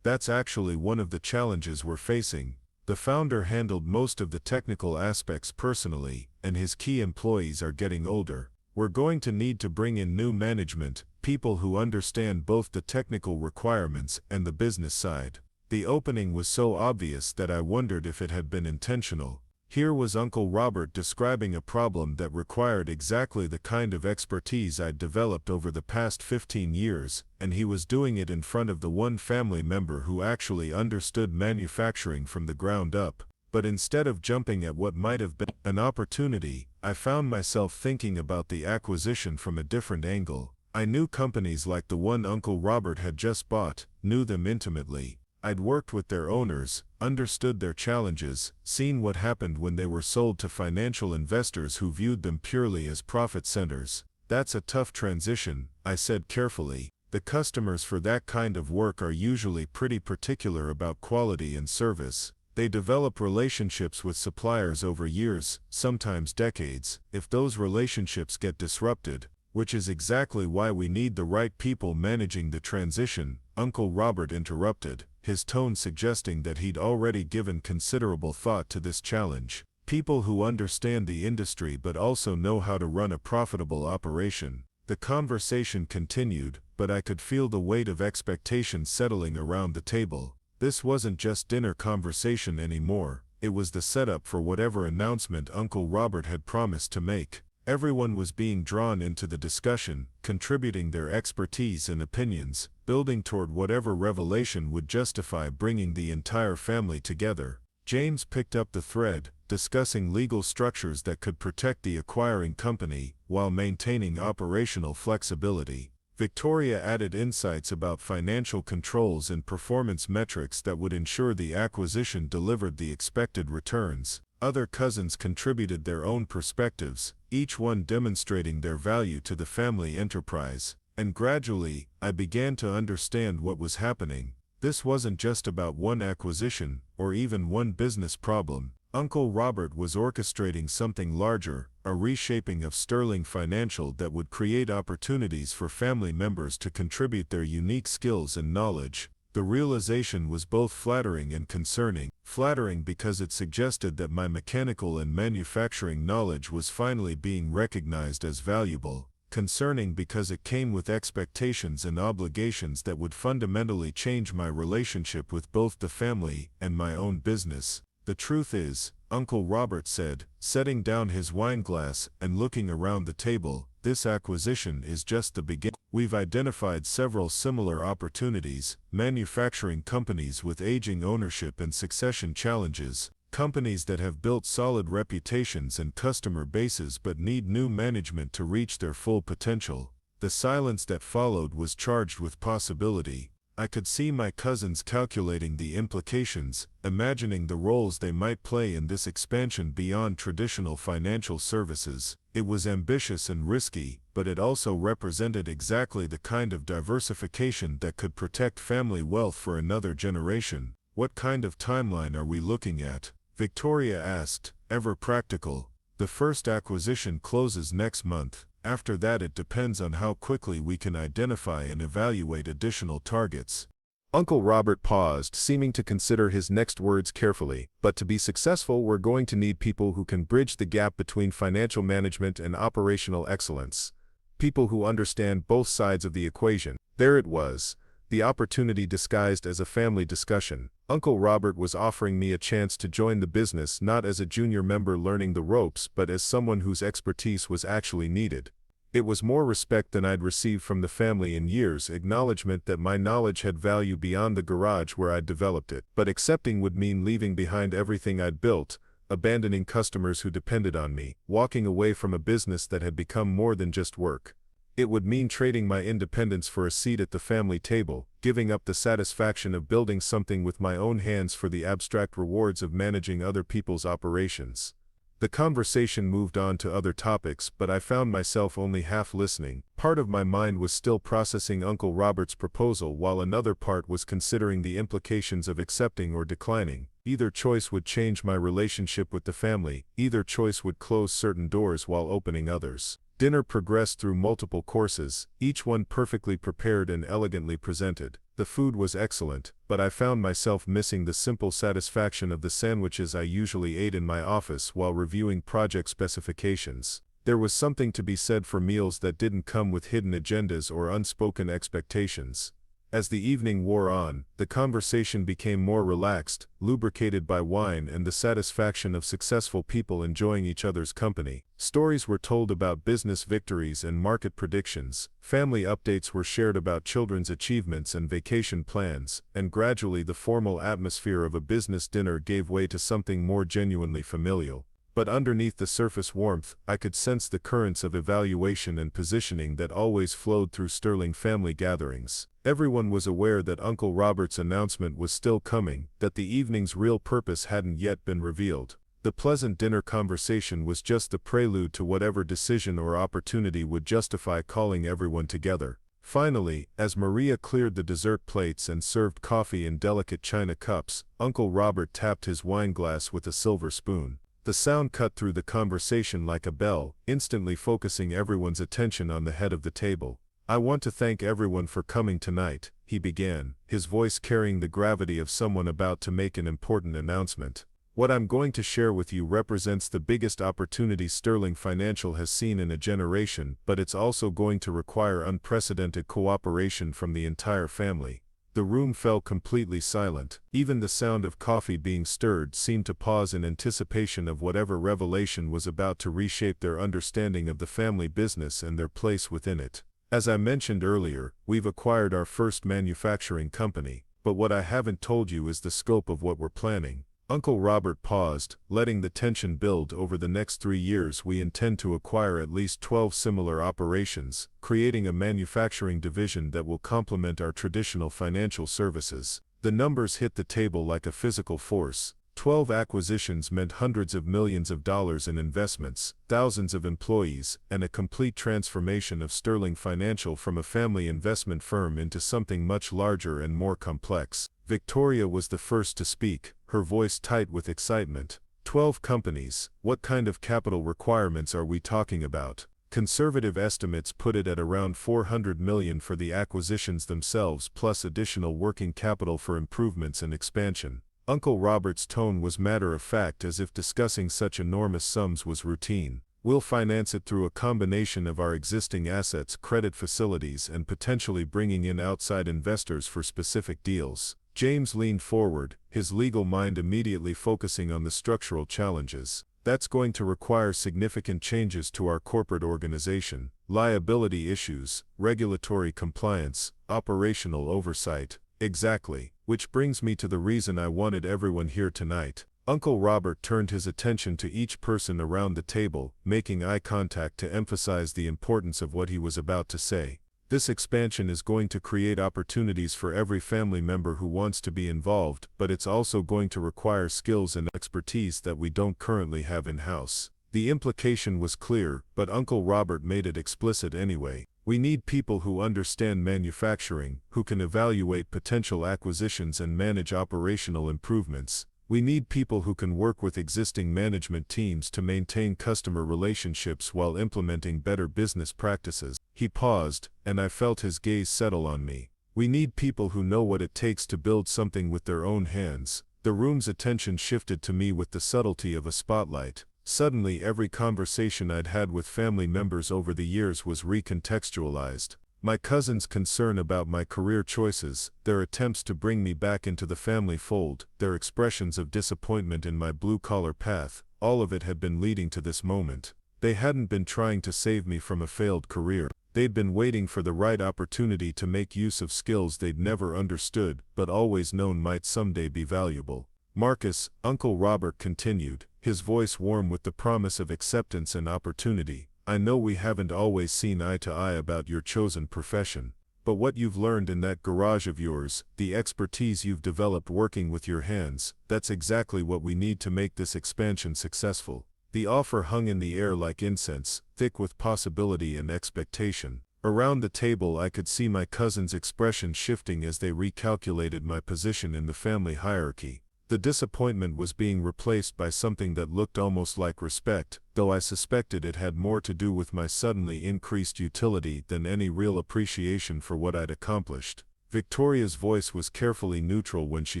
That's actually one of the challenges we're facing. The founder handled most of the technical aspects personally, and his key employees are getting older. We're going to need to bring in new management, people who understand both the technical requirements and the business side. The opening was so obvious that I wondered if it had been intentional. Here was Uncle Robert describing a problem that required exactly the kind of expertise I'd developed over the past 15 years, and he was doing it in front of the one family member who actually understood manufacturing from the ground up. But instead of jumping at what might have been an opportunity, I found myself thinking about the acquisition from a different angle. I knew companies like the one Uncle Robert had just bought, knew them intimately. I'd worked with their owners, understood their challenges, seen what happened when they were sold to financial investors who viewed them purely as profit centers. That's a tough transition, I said carefully. The customers for that kind of work are usually pretty particular about quality and service. They develop relationships with suppliers over years, sometimes decades. If those relationships get disrupted, which is exactly why we need the right people managing the transition, Uncle Robert interrupted, his tone suggesting that he'd already given considerable thought to this challenge. People who understand the industry but also know how to run a profitable operation. The conversation continued, but I could feel the weight of expectation settling around the table. This wasn't just dinner conversation anymore, it was the setup for whatever announcement Uncle Robert had promised to make. Everyone was being drawn into the discussion, contributing their expertise and opinions, building toward whatever revelation would justify bringing the entire family together. James picked up the thread, discussing legal structures that could protect the acquiring company, while maintaining operational flexibility. Victoria added insights about financial controls and performance metrics that would ensure the acquisition delivered the expected returns. Other cousins contributed their own perspectives, each one demonstrating their value to the family enterprise. And gradually, I began to understand what was happening. This wasn't just about one acquisition, or even one business problem. Uncle Robert was orchestrating something larger, a reshaping of Sterling Financial that would create opportunities for family members to contribute their unique skills and knowledge. The realization was both flattering and concerning. Flattering because it suggested that my mechanical and manufacturing knowledge was finally being recognized as valuable. Concerning because it came with expectations and obligations that would fundamentally change my relationship with both the family and my own business. The truth is, Uncle Robert said, setting down his wineglass and looking around the table, this acquisition is just the beginning. We've identified several similar opportunities, manufacturing companies with aging ownership and succession challenges, companies that have built solid reputations and customer bases but need new management to reach their full potential. The silence that followed was charged with possibility. I could see my cousins calculating the implications, imagining the roles they might play in this expansion beyond traditional financial services. It was ambitious and risky, but it also represented exactly the kind of diversification that could protect family wealth for another generation. What kind of timeline are we looking at? Victoria asked, ever practical. The first acquisition closes next month. After that, it depends on how quickly we can identify and evaluate additional targets. Uncle Robert paused, seeming to consider his next words carefully. But to be successful, we're going to need people who can bridge the gap between financial management and operational excellence. People who understand both sides of the equation. There it was, the opportunity disguised as a family discussion. Uncle Robert was offering me a chance to join the business not as a junior member learning the ropes but as someone whose expertise was actually needed. It was more respect than I'd received from the family in years, acknowledgement that my knowledge had value beyond the garage where I'd developed it. But accepting would mean leaving behind everything I'd built, abandoning customers who depended on me, walking away from a business that had become more than just work. It would mean trading my independence for a seat at the family table, giving up the satisfaction of building something with my own hands for the abstract rewards of managing other people's operations. The conversation moved on to other topics, but I found myself only half listening. Part of my mind was still processing Uncle Robert's proposal while another part was considering the implications of accepting or declining. Either choice would change my relationship with the family, either choice would close certain doors while opening others. Dinner progressed through multiple courses, each one perfectly prepared and elegantly presented. The food was excellent, but I found myself missing the simple satisfaction of the sandwiches I usually ate in my office while reviewing project specifications. There was something to be said for meals that didn't come with hidden agendas or unspoken expectations. As the evening wore on, the conversation became more relaxed, lubricated by wine and the satisfaction of successful people enjoying each other's company. Stories were told about business victories and market predictions, family updates were shared about children's achievements and vacation plans, and gradually the formal atmosphere of a business dinner gave way to something more genuinely familial. But underneath the surface warmth, I could sense the currents of evaluation and positioning that always flowed through Sterling family gatherings. Everyone was aware that Uncle Robert's announcement was still coming, that the evening's real purpose hadn't yet been revealed. The pleasant dinner conversation was just the prelude to whatever decision or opportunity would justify calling everyone together. Finally, as Maria cleared the dessert plates and served coffee in delicate china cups, Uncle Robert tapped his wineglass with a silver spoon. The sound cut through the conversation like a bell, instantly focusing everyone's attention on the head of the table. "I want to thank everyone for coming tonight," he began, his voice carrying the gravity of someone about to make an important announcement. What I'm going to share with you represents the biggest opportunity Sterling Financial has seen in a generation, but it's also going to require unprecedented cooperation from the entire family. The room fell completely silent. Even the sound of coffee being stirred seemed to pause in anticipation of whatever revelation was about to reshape their understanding of the family business and their place within it. As I mentioned earlier, we've acquired our first manufacturing company, but what I haven't told you is the scope of what we're planning. Uncle Robert paused, letting the tension build. Over the next 3 years we intend to acquire at least 12 similar operations, creating a manufacturing division that will complement our traditional financial services. The numbers hit the table like a physical force. 12 acquisitions meant hundreds of millions of dollars in investments, thousands of employees, and a complete transformation of Sterling Financial from a family investment firm into something much larger and more complex. Victoria was the first to speak, her voice tight with excitement. 12 companies, what kind of capital requirements are we talking about? Conservative estimates put it at around $400 million for the acquisitions themselves plus additional working capital for improvements and expansion. Uncle Robert's tone was matter-of-fact, as if discussing such enormous sums was routine. We'll finance it through a combination of our existing assets, credit facilities, and potentially bringing in outside investors for specific deals. James leaned forward, his legal mind immediately focusing on the structural challenges. That's going to require significant changes to our corporate organization, liability issues, regulatory compliance, operational oversight. Exactly. Which brings me to the reason I wanted everyone here tonight. Uncle Robert turned his attention to each person around the table, making eye contact to emphasize the importance of what he was about to say. This expansion is going to create opportunities for every family member who wants to be involved, but it's also going to require skills and expertise that we don't currently have in-house. The implication was clear, but Uncle Robert made it explicit anyway. We need people who understand manufacturing, who can evaluate potential acquisitions and manage operational improvements. We need people who can work with existing management teams to maintain customer relationships while implementing better business practices. He paused, and I felt his gaze settle on me. We need people who know what it takes to build something with their own hands. The room's attention shifted to me with the subtlety of a spotlight. Suddenly every conversation I'd had with family members over the years was recontextualized. My cousin's concern about my career choices, their attempts to bring me back into the family fold, their expressions of disappointment in my blue-collar path, all of it had been leading to this moment. They hadn't been trying to save me from a failed career. They'd been waiting for the right opportunity to make use of skills they'd never understood, but always known might someday be valuable. Marcus, Uncle Robert continued, his voice warm with the promise of acceptance and opportunity. I know we haven't always seen eye to eye about your chosen profession, but what you've learned in that garage of yours, the expertise you've developed working with your hands, that's exactly what we need to make this expansion successful. The offer hung in the air like incense, thick with possibility and expectation. Around the table I could see my cousins' expressions shifting as they recalculated my position in the family hierarchy. The disappointment was being replaced by something that looked almost like respect, though I suspected it had more to do with my suddenly increased utility than any real appreciation for what I'd accomplished. Victoria's voice was carefully neutral when she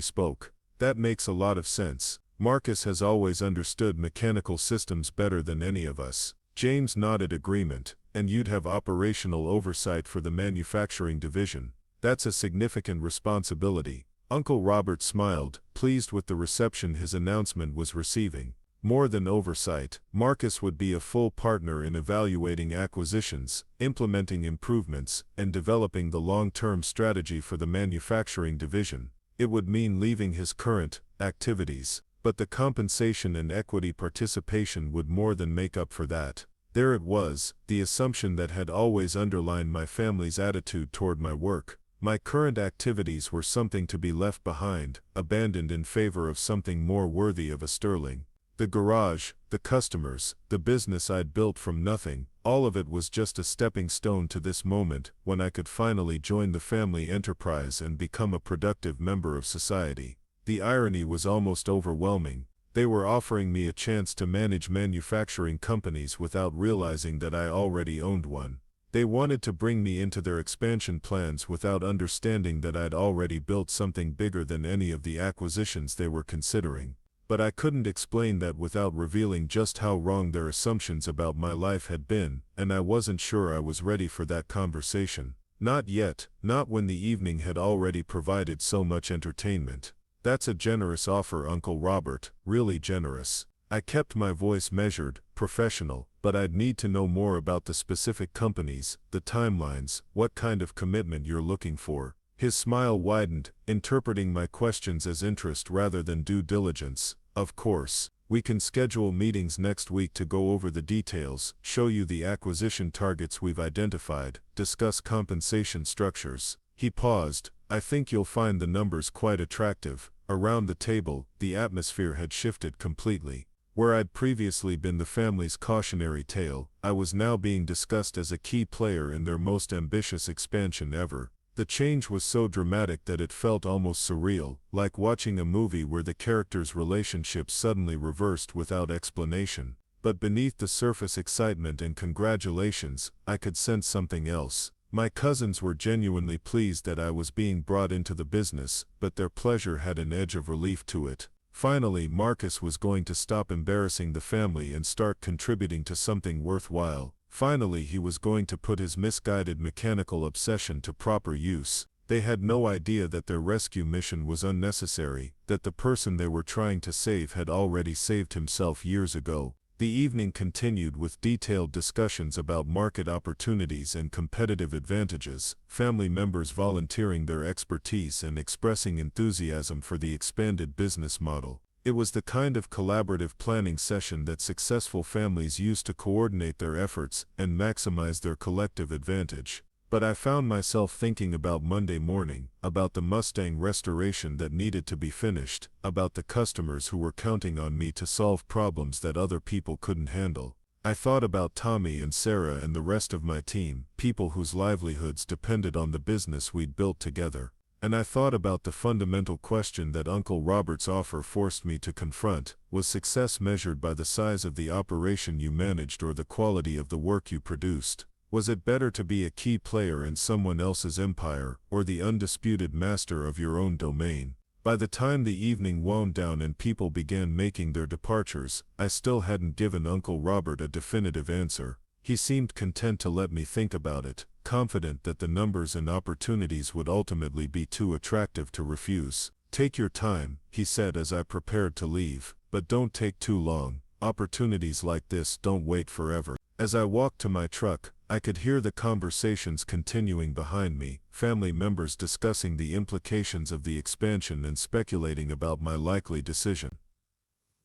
spoke. That makes a lot of sense. Marcus has always understood mechanical systems better than any of us. James nodded agreement, and you'd have operational oversight for the manufacturing division. That's a significant responsibility. Uncle Robert smiled, pleased with the reception his announcement was receiving. More than oversight, Marcus would be a full partner in evaluating acquisitions, implementing improvements, and developing the long-term strategy for the manufacturing division. It would mean leaving his current activities, but the compensation and equity participation would more than make up for that. There it was, the assumption that had always underlined my family's attitude toward my work. My current activities were something to be left behind, abandoned in favor of something more worthy of a Sterling. The garage, the customers, the business I'd built from nothing, all of it was just a stepping stone to this moment when I could finally join the family enterprise and become a productive member of society. The irony was almost overwhelming. They were offering me a chance to manage manufacturing companies without realizing that I already owned one. They wanted to bring me into their expansion plans without understanding that I'd already built something bigger than any of the acquisitions they were considering. But I couldn't explain that without revealing just how wrong their assumptions about my life had been, and I wasn't sure I was ready for that conversation. Not yet, not when the evening had already provided so much entertainment. That's a generous offer, Uncle Robert, really generous. I kept my voice measured, professional, but I'd need to know more about the specific companies, the timelines, what kind of commitment you're looking for. His smile widened, interpreting my questions as interest rather than due diligence. Of course, we can schedule meetings next week to go over the details, show you the acquisition targets we've identified, discuss compensation structures. He paused. I think you'll find the numbers quite attractive. Around the table, the atmosphere had shifted completely. Where I'd previously been the family's cautionary tale, I was now being discussed as a key player in their most ambitious expansion ever. The change was so dramatic that it felt almost surreal, like watching a movie where the characters' relationships suddenly reversed without explanation. But beneath the surface excitement and congratulations, I could sense something else. My cousins were genuinely pleased that I was being brought into the business, but their pleasure had an edge of relief to it. Finally, Marcus was going to stop embarrassing the family and start contributing to something worthwhile. Finally, he was going to put his misguided mechanical obsession to proper use. They had no idea that their rescue mission was unnecessary, that the person they were trying to save had already saved himself years ago. The evening continued with detailed discussions about market opportunities and competitive advantages, family members volunteering their expertise and expressing enthusiasm for the expanded business model. It was the kind of collaborative planning session that successful families use to coordinate their efforts and maximize their collective advantage. But I found myself thinking about Monday morning, about the Mustang restoration that needed to be finished, about the customers who were counting on me to solve problems that other people couldn't handle. I thought about Tommy and Sarah and the rest of my team, people whose livelihoods depended on the business we'd built together. And I thought about the fundamental question that Uncle Robert's offer forced me to confront: was success measured by the size of the operation you managed or the quality of the work you produced? Was it better to be a key player in someone else's empire, or the undisputed master of your own domain? By the time the evening wound down and people began making their departures, I still hadn't given Uncle Robert a definitive answer. He seemed content to let me think about it, confident that the numbers and opportunities would ultimately be too attractive to refuse. "Take your time," he said as I prepared to leave, "but don't take too long. Opportunities like this don't wait forever." As I walked to my truck, I could hear the conversations continuing behind me, family members discussing the implications of the expansion and speculating about my likely decision.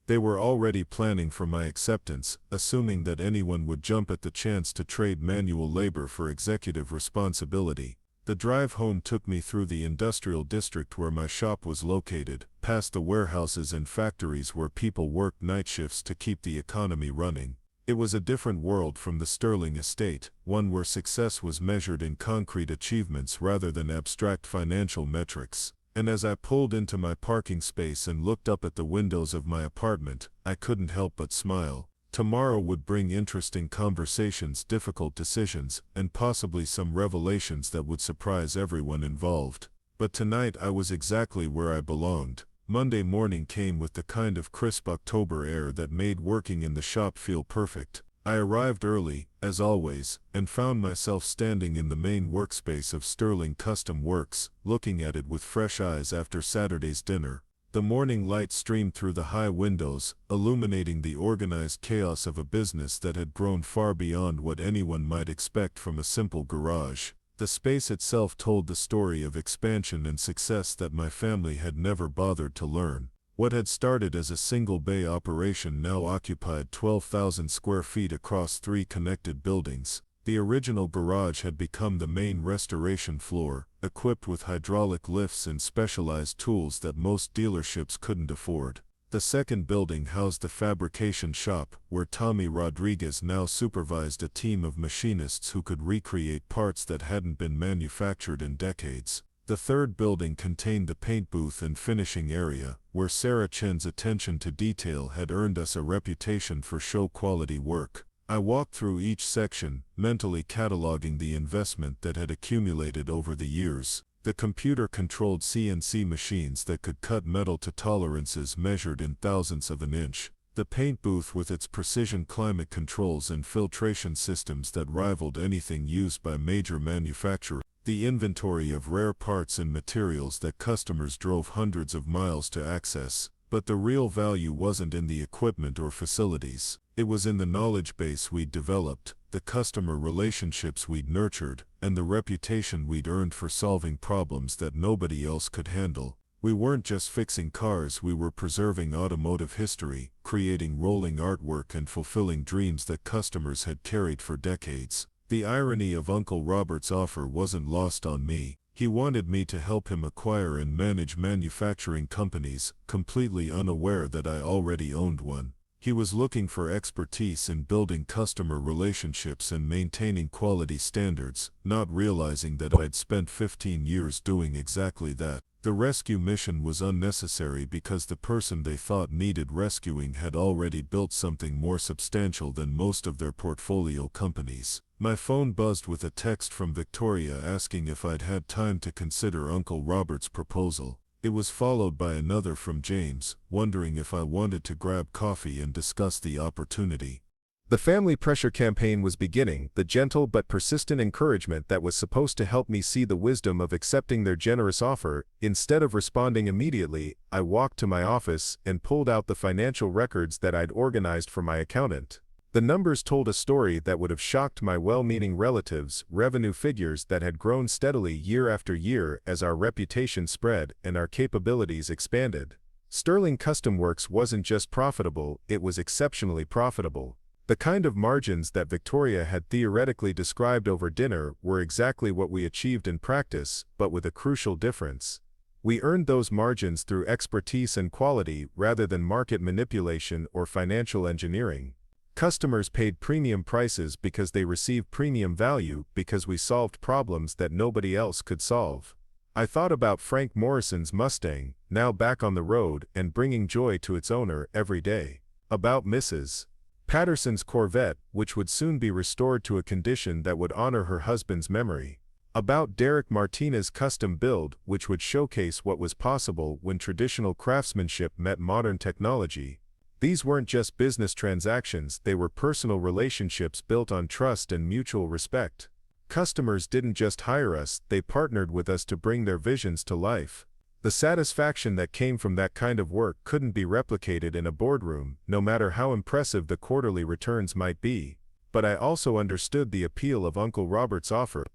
They were already planning for my acceptance, assuming that anyone would jump at the chance to trade manual labor for executive responsibility. The drive home took me through the industrial district where my shop was located, past the warehouses and factories where people worked night shifts to keep the economy running. It was a different world from the Sterling estate, one where success was measured in concrete achievements rather than abstract financial metrics. And as I pulled into my parking space and looked up at the windows of my apartment, I couldn't help but smile. Tomorrow would bring interesting conversations, difficult decisions, and possibly some revelations that would surprise everyone involved. But tonight I was exactly where I belonged. Monday morning came with the kind of crisp October air that made working in the shop feel perfect. I arrived early, as always, and found myself standing in the main workspace of Sterling Custom Works, looking at it with fresh eyes after Saturday's dinner. The morning light streamed through the high windows, illuminating the organized chaos of a business that had grown far beyond what anyone might expect from a simple garage. The space itself told the story of expansion and success that my family had never bothered to learn. What had started as a single bay operation now occupied 12,000 square feet across 3 connected buildings. The original garage had become the main restoration floor, equipped with hydraulic lifts and specialized tools that most dealerships couldn't afford. The second building housed the fabrication shop, where Tommy Rodriguez now supervised a team of machinists who could recreate parts that hadn't been manufactured in decades. The third building contained the paint booth and finishing area, where Sarah Chen's attention to detail had earned us a reputation for show-quality work. I walked through each section, mentally cataloging the investment that had accumulated over the years. The computer-controlled CNC machines that could cut metal to tolerances measured in thousandths of an inch. The paint booth with its precision climate controls and filtration systems that rivaled anything used by major manufacturers. The inventory of rare parts and materials that customers drove hundreds of miles to access. But the real value wasn't in the equipment or facilities. It was in the knowledge base we'd developed, the customer relationships we'd nurtured, and the reputation we'd earned for solving problems that nobody else could handle. We weren't just fixing cars, we were preserving automotive history, creating rolling artwork and fulfilling dreams that customers had carried for decades. The irony of Uncle Robert's offer wasn't lost on me. He wanted me to help him acquire and manage manufacturing companies, completely unaware that I already owned one. He was looking for expertise in building customer relationships and maintaining quality standards, not realizing that I'd spent 15 years doing exactly that. The rescue mission was unnecessary because the person they thought needed rescuing had already built something more substantial than most of their portfolio companies. My phone buzzed with a text from Victoria asking if I'd had time to consider Uncle Robert's proposal. It was followed by another from James, wondering if I wanted to grab coffee and discuss the opportunity. The family pressure campaign was beginning, the gentle but persistent encouragement that was supposed to help me see the wisdom of accepting their generous offer. Instead of responding immediately, I walked to my office and pulled out the financial records that I'd organized for my accountant. The numbers told a story that would have shocked my well-meaning relatives, revenue figures that had grown steadily year after year as our reputation spread and our capabilities expanded. Sterling Custom Works wasn't just profitable, it was exceptionally profitable. The kind of margins that Victoria had theoretically described over dinner were exactly what we achieved in practice, but with a crucial difference. We earned those margins through expertise and quality rather than market manipulation or financial engineering. Customers paid premium prices because they received premium value because we solved problems that nobody else could solve. I thought about Frank Morrison's Mustang, now back on the road and bringing joy to its owner every day. About Mrs. Patterson's Corvette, which would soon be restored to a condition that would honor her husband's memory. About Derek Martinez's custom build, which would showcase what was possible when traditional craftsmanship met modern technology. These weren't just business transactions, they were personal relationships built on trust and mutual respect. Customers didn't just hire us, they partnered with us to bring their visions to life. The satisfaction that came from that kind of work couldn't be replicated in a boardroom, no matter how impressive the quarterly returns might be. But I also understood the appeal of Uncle Robert's offer.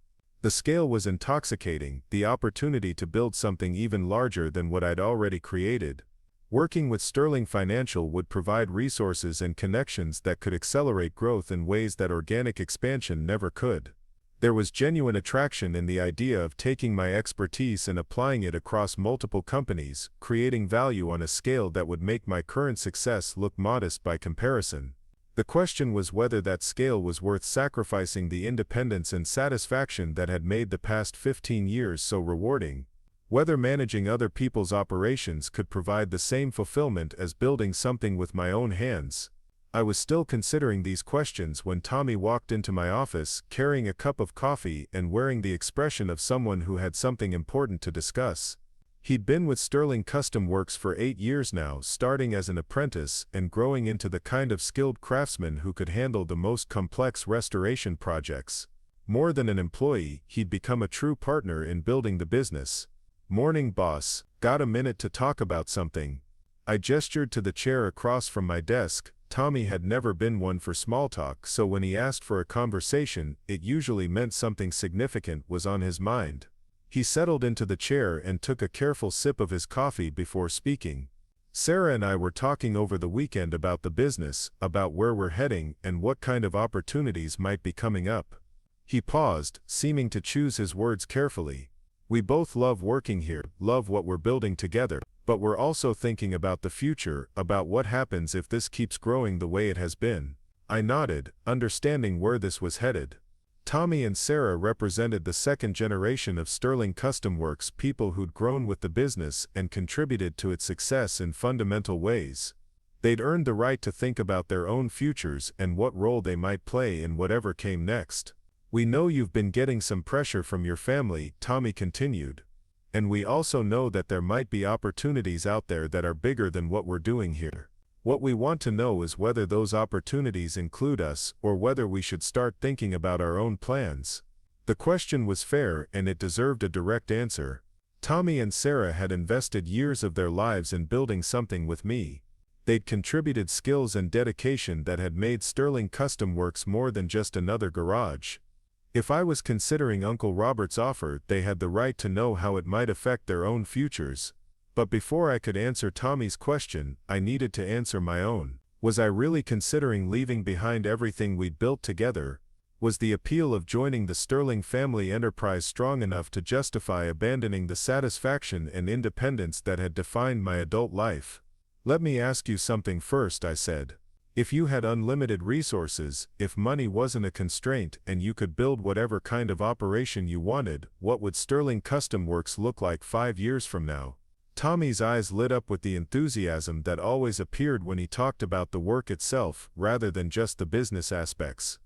The scale was intoxicating, the opportunity to build something even larger than what I'd already created. Working with Sterling Financial would provide resources and connections that could accelerate growth in ways that organic expansion never could. There was genuine attraction in the idea of taking my expertise and applying it across multiple companies, creating value on a scale that would make my current success look modest by comparison. The question was whether that scale was worth sacrificing the independence and satisfaction that had made the past 15 years so rewarding. Whether managing other people's operations could provide the same fulfillment as building something with my own hands. I was still considering these questions when Tommy walked into my office, carrying a cup of coffee and wearing the expression of someone who had something important to discuss. He'd been with Sterling Custom Works for 8 years now, starting as an apprentice and growing into the kind of skilled craftsman who could handle the most complex restoration projects. More than an employee, he'd become a true partner in building the business. "Morning, boss. Got a minute to talk about something?" I gestured to the chair across from my desk. Tommy had never been one for small talk, so when he asked for a conversation, it usually meant something significant was on his mind. He settled into the chair and took a careful sip of his coffee before speaking. "Sarah and I were talking over the weekend about the business, about where we're heading and what kind of opportunities might be coming up." He paused, seeming to choose his words carefully. "We both love working here, love what we're building together. But we're also thinking about the future, about what happens if this keeps growing the way it has been." I nodded, understanding where this was headed. Tommy and Sarah represented the second generation of Sterling Custom Works, people who'd grown with the business and contributed to its success in fundamental ways. They'd earned the right to think about their own futures and what role they might play in whatever came next. "We know you've been getting some pressure from your family," Tommy continued. And we also know that there might be opportunities out there that are bigger than what we're doing here. What we want to know is whether those opportunities include us or whether we should start thinking about our own plans. The question was fair and it deserved a direct answer. Tommy and Sarah had invested years of their lives in building something with me. They'd contributed skills and dedication that had made Sterling Custom Works more than just another garage. If I was considering Uncle Robert's offer, they had the right to know how it might affect their own futures. But before I could answer Tommy's question, I needed to answer my own. Was I really considering leaving behind everything we'd built together? Was the appeal of joining the Sterling family enterprise strong enough to justify abandoning the satisfaction and independence that had defined my adult life? Let me ask you something first, I said. If you had unlimited resources, if money wasn't a constraint and you could build whatever kind of operation you wanted, what would Sterling Custom Works look like 5 years from now? Tommy's eyes lit up with the enthusiasm that always appeared when he talked about the work itself, rather than just the business aspects.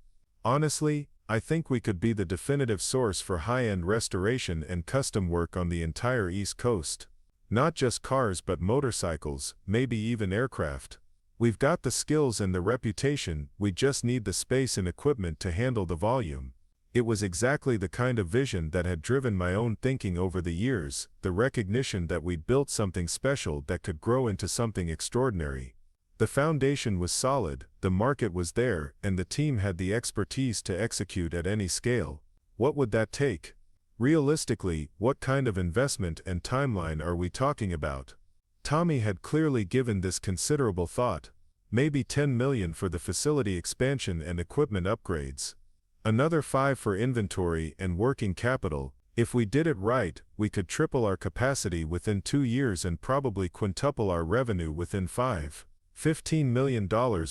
Honestly, I think we could be the definitive source for high-end restoration and custom work on the entire East Coast. Not just cars but motorcycles, maybe even aircraft. We've got the skills and the reputation, we just need the space and equipment to handle the volume. It was exactly the kind of vision that had driven my own thinking over the years, the recognition that we'd built something special that could grow into something extraordinary. The foundation was solid, the market was there, and the team had the expertise to execute at any scale. What would that take? Realistically, what kind of investment and timeline are we talking about? Tommy had clearly given this considerable thought. Maybe $10 million for the facility expansion and equipment upgrades. Another $5 million for inventory and working capital. If we did it right, we could triple our capacity within 2 years and probably quintuple our revenue within 5. $15 million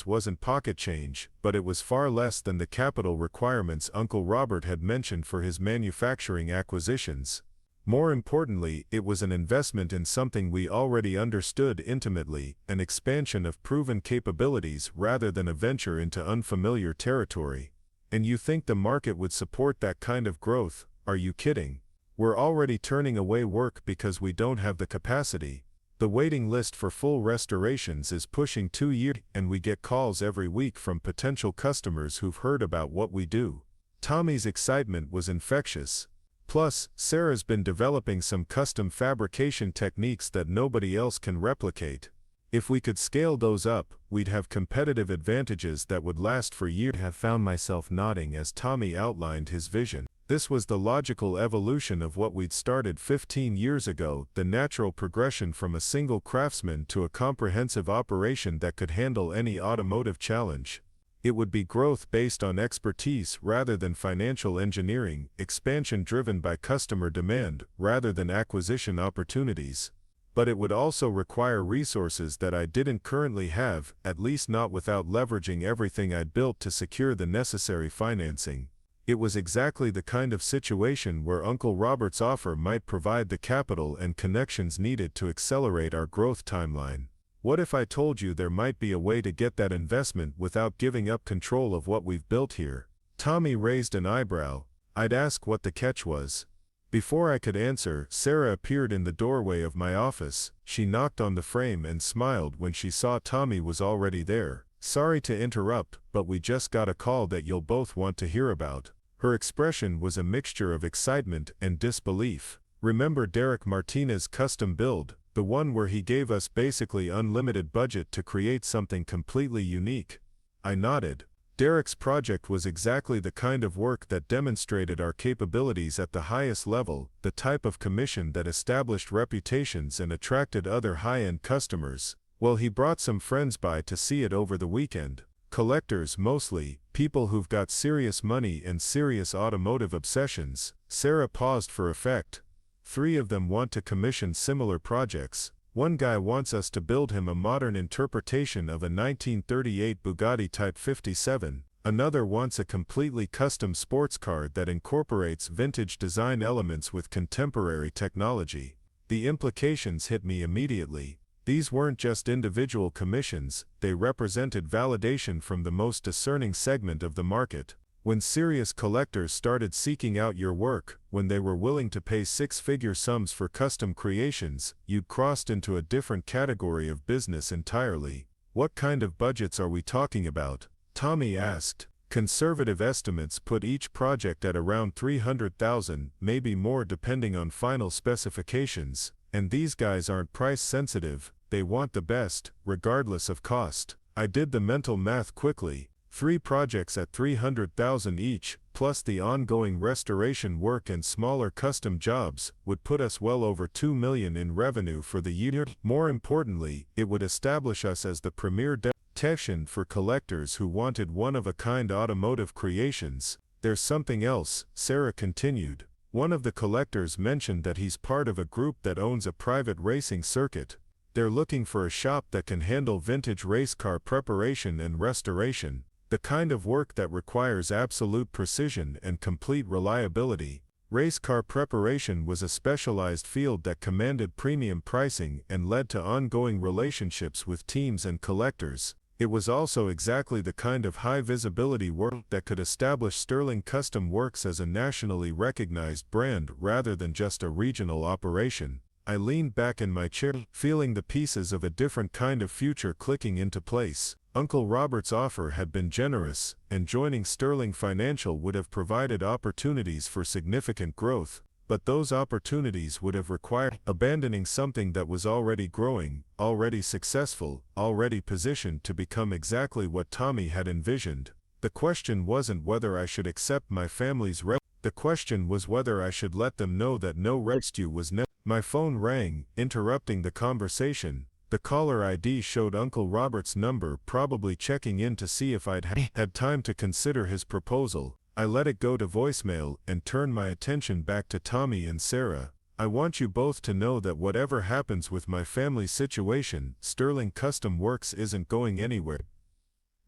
wasn't pocket change, but it was far less than the capital requirements Uncle Robert had mentioned for his manufacturing acquisitions. More importantly, it was an investment in something we already understood intimately, an expansion of proven capabilities rather than a venture into unfamiliar territory. And you think the market would support that kind of growth? Are you kidding? We're already turning away work because we don't have the capacity. The waiting list for full restorations is pushing 2 years, and we get calls every week from potential customers who've heard about what we do. Tommy's excitement was infectious. Plus, Sarah's been developing some custom fabrication techniques that nobody else can replicate. If we could scale those up, we'd have competitive advantages that would last for years. I have found myself nodding as Tommy outlined his vision. This was the logical evolution of what we'd started 15 years ago, the natural progression from a single craftsman to a comprehensive operation that could handle any automotive challenge. It would be growth based on expertise rather than financial engineering, expansion driven by customer demand rather than acquisition opportunities. But it would also require resources that I didn't currently have, at least not without leveraging everything I'd built to secure the necessary financing. It was exactly the kind of situation where Uncle Robert's offer might provide the capital and connections needed to accelerate our growth timeline. What if I told you there might be a way to get that investment without giving up control of what we've built here? Tommy raised an eyebrow. I'd ask what the catch was. Before I could answer, Sarah appeared in the doorway of my office. She knocked on the frame and smiled when she saw Tommy was already there. Sorry to interrupt, but we just got a call that you'll both want to hear about. Her expression was a mixture of excitement and disbelief. Remember Derek Martinez's custom build, the one where he gave us basically unlimited budget to create something completely unique? I nodded. Derek's project was exactly the kind of work that demonstrated our capabilities at the highest level, the type of commission that established reputations and attracted other high-end customers. Well, he brought some friends by to see it over the weekend. Collectors mostly, people who've got serious money and serious automotive obsessions. Sarah paused for effect. 3 of them want to commission similar projects. One guy wants us to build him a modern interpretation of a 1938 Bugatti Type 57. Another wants a completely custom sports car that incorporates vintage design elements with contemporary technology. The implications hit me immediately. These weren't just individual commissions, they represented validation from the most discerning segment of the market. When serious collectors started seeking out your work, when they were willing to pay six-figure sums for custom creations, you'd crossed into a different category of business entirely. What kind of budgets are we talking about? Tommy asked. Conservative estimates put each project at around $300,000, maybe more depending on final specifications, and these guys aren't price sensitive, they want the best, regardless of cost. I did the mental math quickly. 3 projects at $300,000 each, plus the ongoing restoration work and smaller custom jobs, would put us well over $2 million in revenue for the year. More importantly, it would establish us as the premier destination for collectors who wanted one-of-a-kind automotive creations. There's something else, Sarah continued. One of the collectors mentioned that he's part of a group that owns a private racing circuit. They're looking for a shop that can handle vintage race car preparation and restoration. The kind of work that requires absolute precision and complete reliability. Race car preparation was a specialized field that commanded premium pricing and led to ongoing relationships with teams and collectors. It was also exactly the kind of high-visibility work that could establish Sterling Custom Works as a nationally recognized brand rather than just a regional operation. I leaned back in my chair, feeling the pieces of a different kind of future clicking into place. Uncle Robert's offer had been generous, and joining Sterling Financial would have provided opportunities for significant growth, but those opportunities would have required abandoning something that was already growing, already successful, already positioned to become exactly what Tommy had envisioned. The question wasn't whether I should accept my family's the question was whether I should let them know that no rescue was necessary. My phone rang, interrupting the conversation. The caller ID showed Uncle Robert's number, probably checking in to see if I'd had time to consider his proposal. I let it go to voicemail and turned my attention back to Tommy and Sarah. I want you both to know that whatever happens with my family's situation, Sterling Custom Works isn't going anywhere.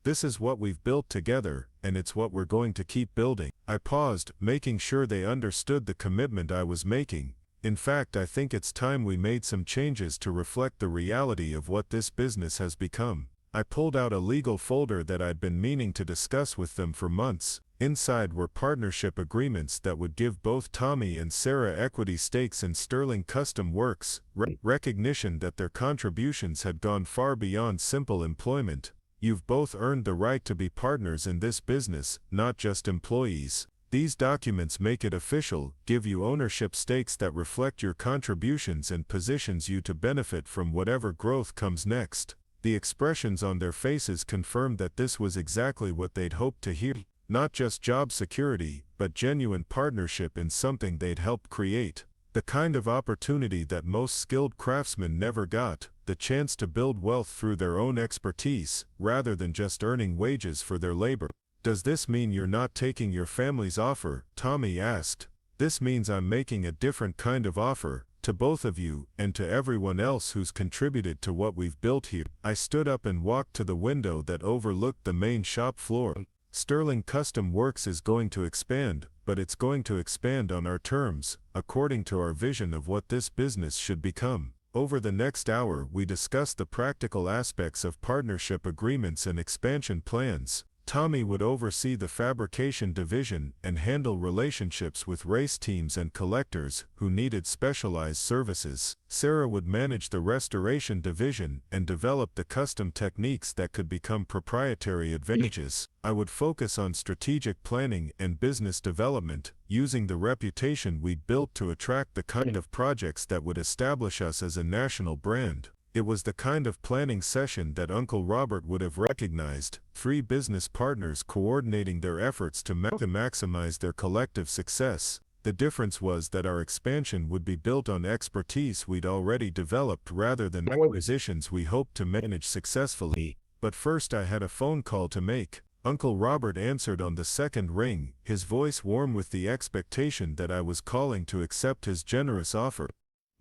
This is what we've built together, and it's what we're going to keep building. I paused, making sure they understood the commitment I was making. In fact, I think it's time we made some changes to reflect the reality of what this business has become. I pulled out a legal folder that I'd been meaning to discuss with them for months. Inside were partnership agreements that would give both Tommy and Sarah equity stakes in Sterling Custom Works, recognition that their contributions had gone far beyond simple employment. You've both earned the right to be partners in this business, not just employees. These documents make it official, give you ownership stakes that reflect your contributions and positions you to benefit from whatever growth comes next. The expressions on their faces confirmed that this was exactly what they'd hoped to hear. Not just job security, but genuine partnership in something they'd helped create. The kind of opportunity that most skilled craftsmen never got, the chance to build wealth through their own expertise, rather than just earning wages for their labor. Does this mean you're not taking your family's offer? Tommy asked. This means I'm making a different kind of offer, to both of you, and to everyone else who's contributed to what we've built here. I stood up and walked to the window that overlooked the main shop floor. Sterling Custom Works is going to expand, but it's going to expand on our terms, according to our vision of what this business should become. Over the next hour, we discussed the practical aspects of partnership agreements and expansion plans. Tommy would oversee the fabrication division and handle relationships with race teams and collectors who needed specialized services. Sarah would manage the restoration division and develop the custom techniques that could become proprietary advantages. I would focus on strategic planning and business development, using the reputation we'd built to attract the kind of projects that would establish us as a national brand. It was the kind of planning session that Uncle Robert would have recognized, 3 business partners coordinating their efforts to maximize their collective success. The difference was that our expansion would be built on expertise we'd already developed rather than acquisitions we hoped to manage successfully. But first I had a phone call to make. Uncle Robert answered on the second ring, his voice warm with the expectation that I was calling to accept his generous offer.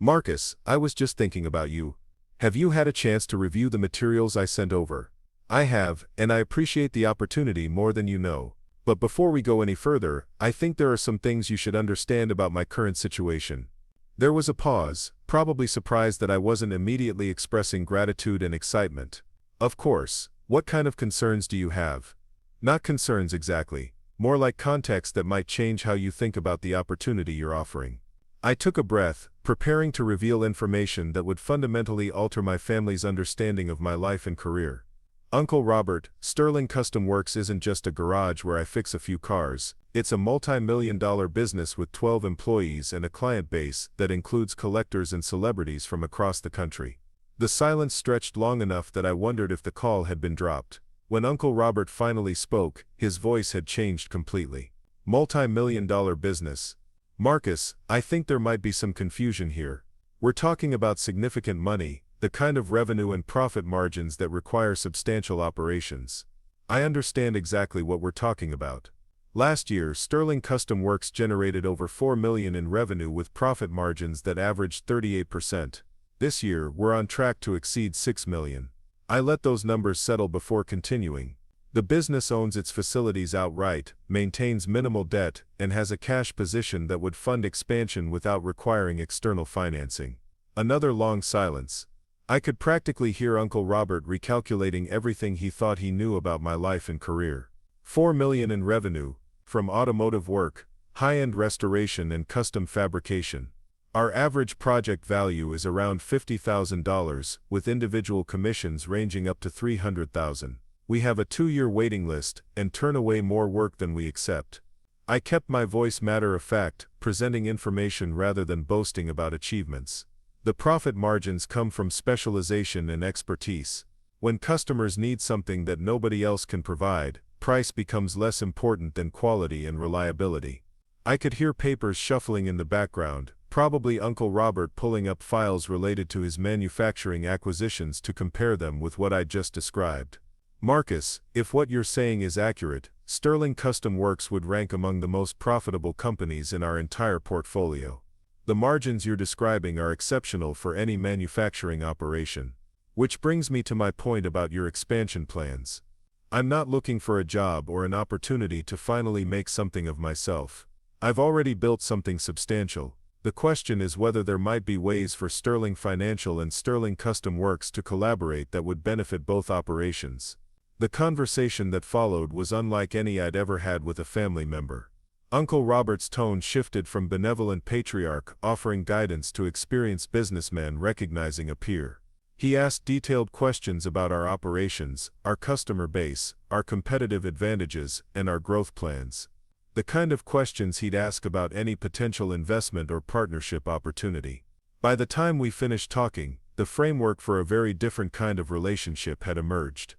Marcus, I was just thinking about you. Have you had a chance to review the materials I sent over? I have, and I appreciate the opportunity more than you know. But before we go any further, I think there are some things you should understand about my current situation. There was a pause, probably surprised that I wasn't immediately expressing gratitude and excitement. Of course, what kind of concerns do you have? Not concerns exactly. More like context that might change how you think about the opportunity you're offering. I took a breath, preparing to reveal information that would fundamentally alter my family's understanding of my life and career. Uncle Robert, Sterling Custom Works isn't just a garage where I fix a few cars. It's a multi-million-dollar business with 12 employees and a client base that includes collectors and celebrities from across the country. The silence stretched long enough that I wondered if the call had been dropped. When Uncle Robert finally spoke, his voice had changed completely. Multi-million-dollar business. Marcus, I think there might be some confusion here. We're talking about significant money, the kind of revenue and profit margins that require substantial operations. I understand exactly what we're talking about. Last year, Sterling Custom Works generated over $4 million in revenue with profit margins that averaged 38%. This year, we're on track to exceed $6 million. I let those numbers settle before continuing. The business owns its facilities outright, maintains minimal debt, and has a cash position that would fund expansion without requiring external financing. Another long silence. I could practically hear Uncle Robert recalculating everything he thought he knew about my life and career. $4 million in revenue, from automotive work, high-end restoration and custom fabrication. Our average project value is around $50,000, with individual commissions ranging up to $300,000. We have a 2-year waiting list and turn away more work than we accept. I kept my voice matter-of-fact, presenting information rather than boasting about achievements. The profit margins come from specialization and expertise. When customers need something that nobody else can provide, price becomes less important than quality and reliability. I could hear papers shuffling in the background, probably Uncle Robert pulling up files related to his manufacturing acquisitions to compare them with what I'd just described. Marcus, if what you're saying is accurate, Sterling Custom Works would rank among the most profitable companies in our entire portfolio. The margins you're describing are exceptional for any manufacturing operation. Which brings me to my point about your expansion plans. I'm not looking for a job or an opportunity to finally make something of myself. I've already built something substantial. The question is whether there might be ways for Sterling Financial and Sterling Custom Works to collaborate that would benefit both operations. The conversation that followed was unlike any I'd ever had with a family member. Uncle Robert's tone shifted from benevolent patriarch offering guidance to experienced businessman recognizing a peer. He asked detailed questions about our operations, our customer base, our competitive advantages, and our growth plans. The kind of questions he'd ask about any potential investment or partnership opportunity. By the time we finished talking, the framework for a very different kind of relationship had emerged.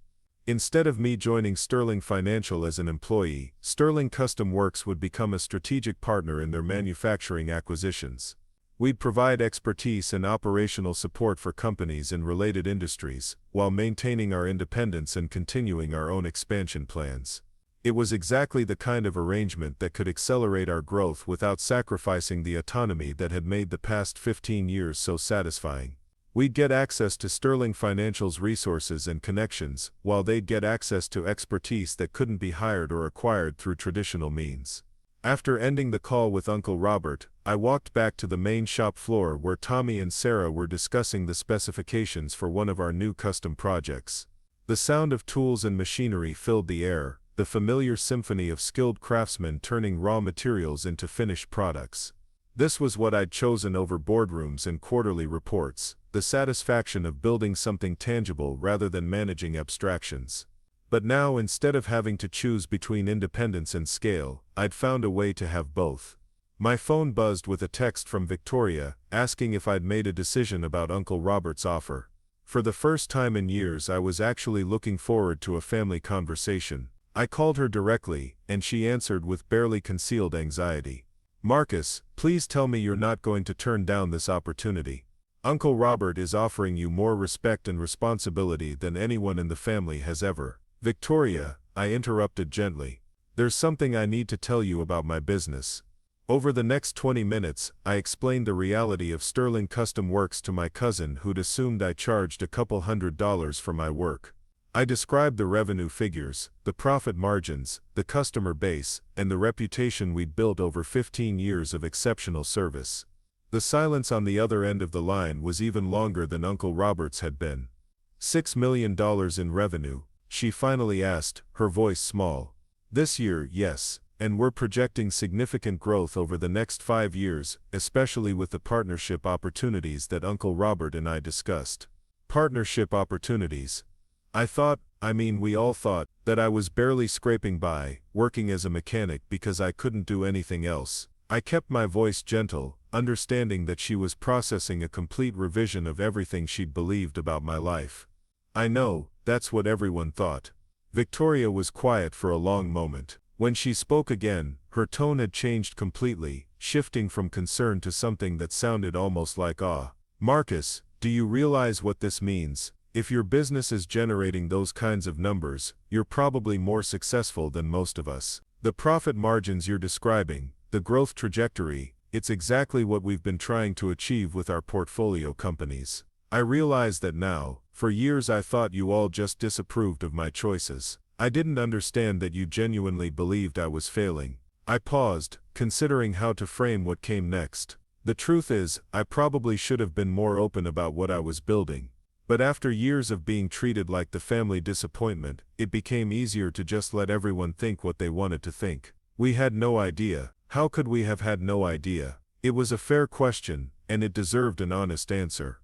Instead of me joining Sterling Financial as an employee, Sterling Custom Works would become a strategic partner in their manufacturing acquisitions. We'd provide expertise and operational support for companies in related industries, while maintaining our independence and continuing our own expansion plans. It was exactly the kind of arrangement that could accelerate our growth without sacrificing the autonomy that had made the past 15 years so satisfying. We'd get access to Sterling Financial's resources and connections, while they'd get access to expertise that couldn't be hired or acquired through traditional means. After ending the call with Uncle Robert, I walked back to the main shop floor where Tommy and Sarah were discussing the specifications for one of our new custom projects. The sound of tools and machinery filled the air, the familiar symphony of skilled craftsmen turning raw materials into finished products. This was what I'd chosen over boardrooms and quarterly reports, the satisfaction of building something tangible rather than managing abstractions. But now, instead of having to choose between independence and scale, I'd found a way to have both. My phone buzzed with a text from Victoria, asking if I'd made a decision about Uncle Robert's offer. For the first time in years, I was actually looking forward to a family conversation. I called her directly, and she answered with barely concealed anxiety. Marcus, please tell me you're not going to turn down this opportunity. Uncle Robert is offering you more respect and responsibility than anyone in the family has ever. Victoria, I interrupted gently. There's something I need to tell you about my business. Over the next 20 minutes, I explained the reality of Sterling Custom Works to my cousin who'd assumed I charged a couple $100 for my work. I described the revenue figures, the profit margins, the customer base, and the reputation we'd built over 15 years of exceptional service. The silence on the other end of the line was even longer than Uncle Robert's had been. $6 million in revenue, she finally asked, her voice small. This year, yes, and we're projecting significant growth over the next 5 years, especially with the partnership opportunities that Uncle Robert and I discussed. Partnership opportunities. We all thought, that I was barely scraping by, working as a mechanic because I couldn't do anything else. I kept my voice gentle, understanding that she was processing a complete revision of everything she'd believed about my life. I know, that's what everyone thought. Victoria was quiet for a long moment. When she spoke again, her tone had changed completely, shifting from concern to something that sounded almost like awe. Marcus, do you realize what this means? If your business is generating those kinds of numbers, you're probably more successful than most of us. The profit margins you're describing, the growth trajectory, it's exactly what we've been trying to achieve with our portfolio companies. I realize that now. For years I thought you all just disapproved of my choices. I didn't understand that you genuinely believed I was failing. I paused, considering how to frame what came next. The truth is, I probably should have been more open about what I was building. But after years of being treated like the family disappointment, it became easier to just let everyone think what they wanted to think. We had no idea. How could we have had no idea? It was a fair question, and it deserved an honest answer.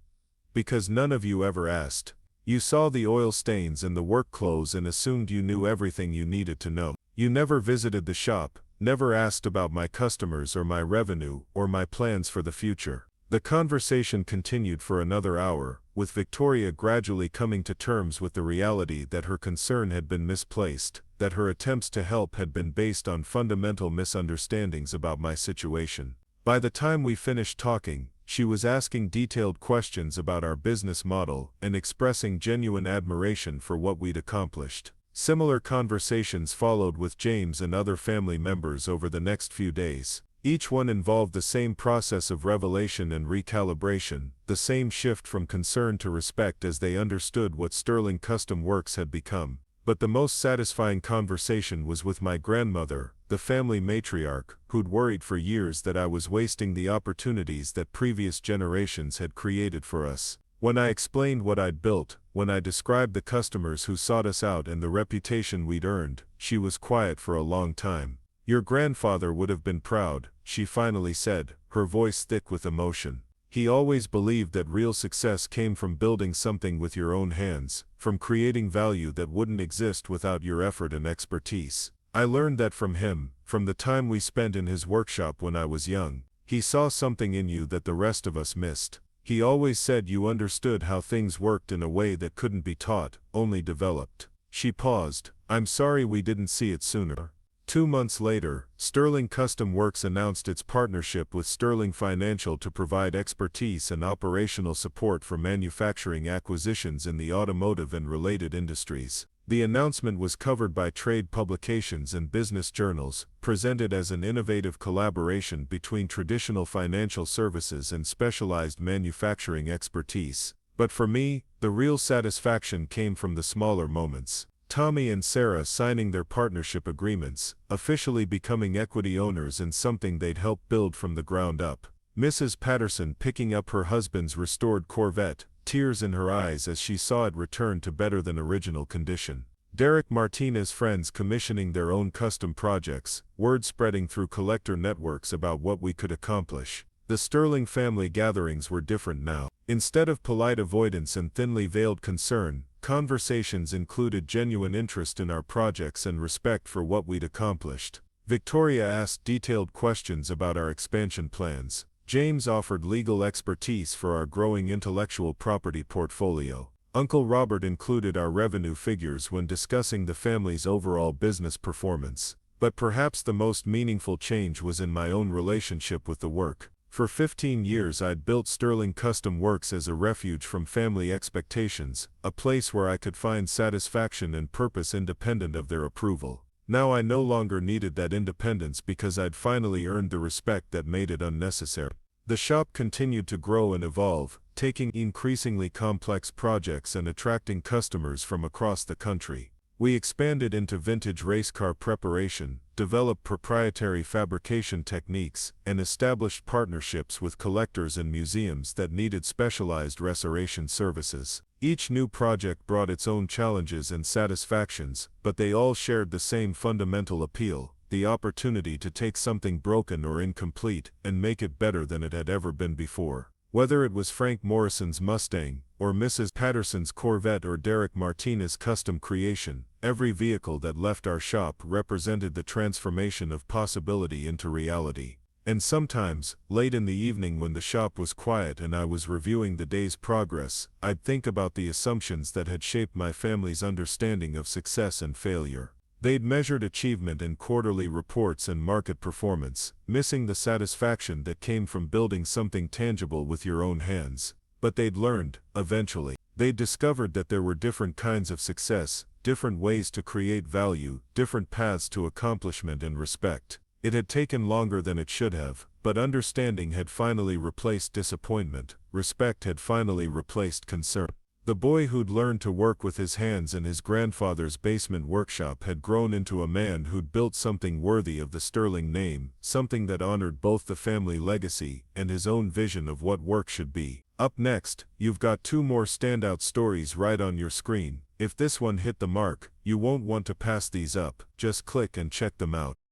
Because none of you ever asked. You saw the oil stains and the work clothes and assumed you knew everything you needed to know. You never visited the shop, never asked about my customers or my revenue or my plans for the future. The conversation continued for another hour, with Victoria gradually coming to terms with the reality that her concern had been misplaced, that her attempts to help had been based on fundamental misunderstandings about my situation. By the time we finished talking, she was asking detailed questions about our business model and expressing genuine admiration for what we'd accomplished. Similar conversations followed with James and other family members over the next few days. Each one involved the same process of revelation and recalibration, the same shift from concern to respect as they understood what Sterling Custom Works had become. But the most satisfying conversation was with my grandmother, the family matriarch, who'd worried for years that I was wasting the opportunities that previous generations had created for us. When I explained what I'd built, when I described the customers who sought us out and the reputation we'd earned, she was quiet for a long time. Your grandfather would have been proud, she finally said, her voice thick with emotion. He always believed that real success came from building something with your own hands, from creating value that wouldn't exist without your effort and expertise. I learned that from him, from the time we spent in his workshop when I was young. He saw something in you that the rest of us missed. He always said you understood how things worked in a way that couldn't be taught, only developed. She paused. I'm sorry we didn't see it sooner. 2 months later, Sterling Custom Works announced its partnership with Sterling Financial to provide expertise and operational support for manufacturing acquisitions in the automotive and related industries. The announcement was covered by trade publications and business journals, presented as an innovative collaboration between traditional financial services and specialized manufacturing expertise. But for me, the real satisfaction came from the smaller moments. Tommy and Sarah signing their partnership agreements, officially becoming equity owners in something they'd helped build from the ground up. Mrs. Patterson picking up her husband's restored Corvette, tears in her eyes as she saw it return to better than original condition. Derek Martinez's friends commissioning their own custom projects, word spreading through collector networks about what we could accomplish. The Sterling family gatherings were different now. Instead of polite avoidance and thinly veiled concern, conversations included genuine interest in our projects and respect for what we'd accomplished. Victoria asked detailed questions about our expansion plans. James offered legal expertise for our growing intellectual property portfolio. Uncle Robert included our revenue figures when discussing the family's overall business performance. But perhaps the most meaningful change was in my own relationship with the work. For 15 years I'd built Sterling Custom Works as a refuge from family expectations, a place where I could find satisfaction and purpose independent of their approval. Now I no longer needed that independence because I'd finally earned the respect that made it unnecessary. The shop continued to grow and evolve, taking increasingly complex projects and attracting customers from across the country. We expanded into vintage race car preparation, developed proprietary fabrication techniques, and established partnerships with collectors and museums that needed specialized restoration services. Each new project brought its own challenges and satisfactions, but they all shared the same fundamental appeal: the opportunity to take something broken or incomplete and make it better than it had ever been before. Whether it was Frank Morrison's Mustang, or Mrs. Patterson's Corvette or Derek Martinez's custom creation, every vehicle that left our shop represented the transformation of possibility into reality. And sometimes, late in the evening when the shop was quiet and I was reviewing the day's progress, I'd think about the assumptions that had shaped my family's understanding of success and failure. They'd measured achievement in quarterly reports and market performance, missing the satisfaction that came from building something tangible with your own hands. But they'd learned, eventually. They'd discovered that there were different kinds of success, different ways to create value, different paths to accomplishment and respect. It had taken longer than it should have, but understanding had finally replaced disappointment, respect had finally replaced concern. The boy who'd learned to work with his hands in his grandfather's basement workshop had grown into a man who'd built something worthy of the sterling name, something that honored both the family legacy and his own vision of what work should be. Up next, you've got 2 more standout stories right on your screen. If this one hit the mark, you won't want to pass these up, just click and check them out.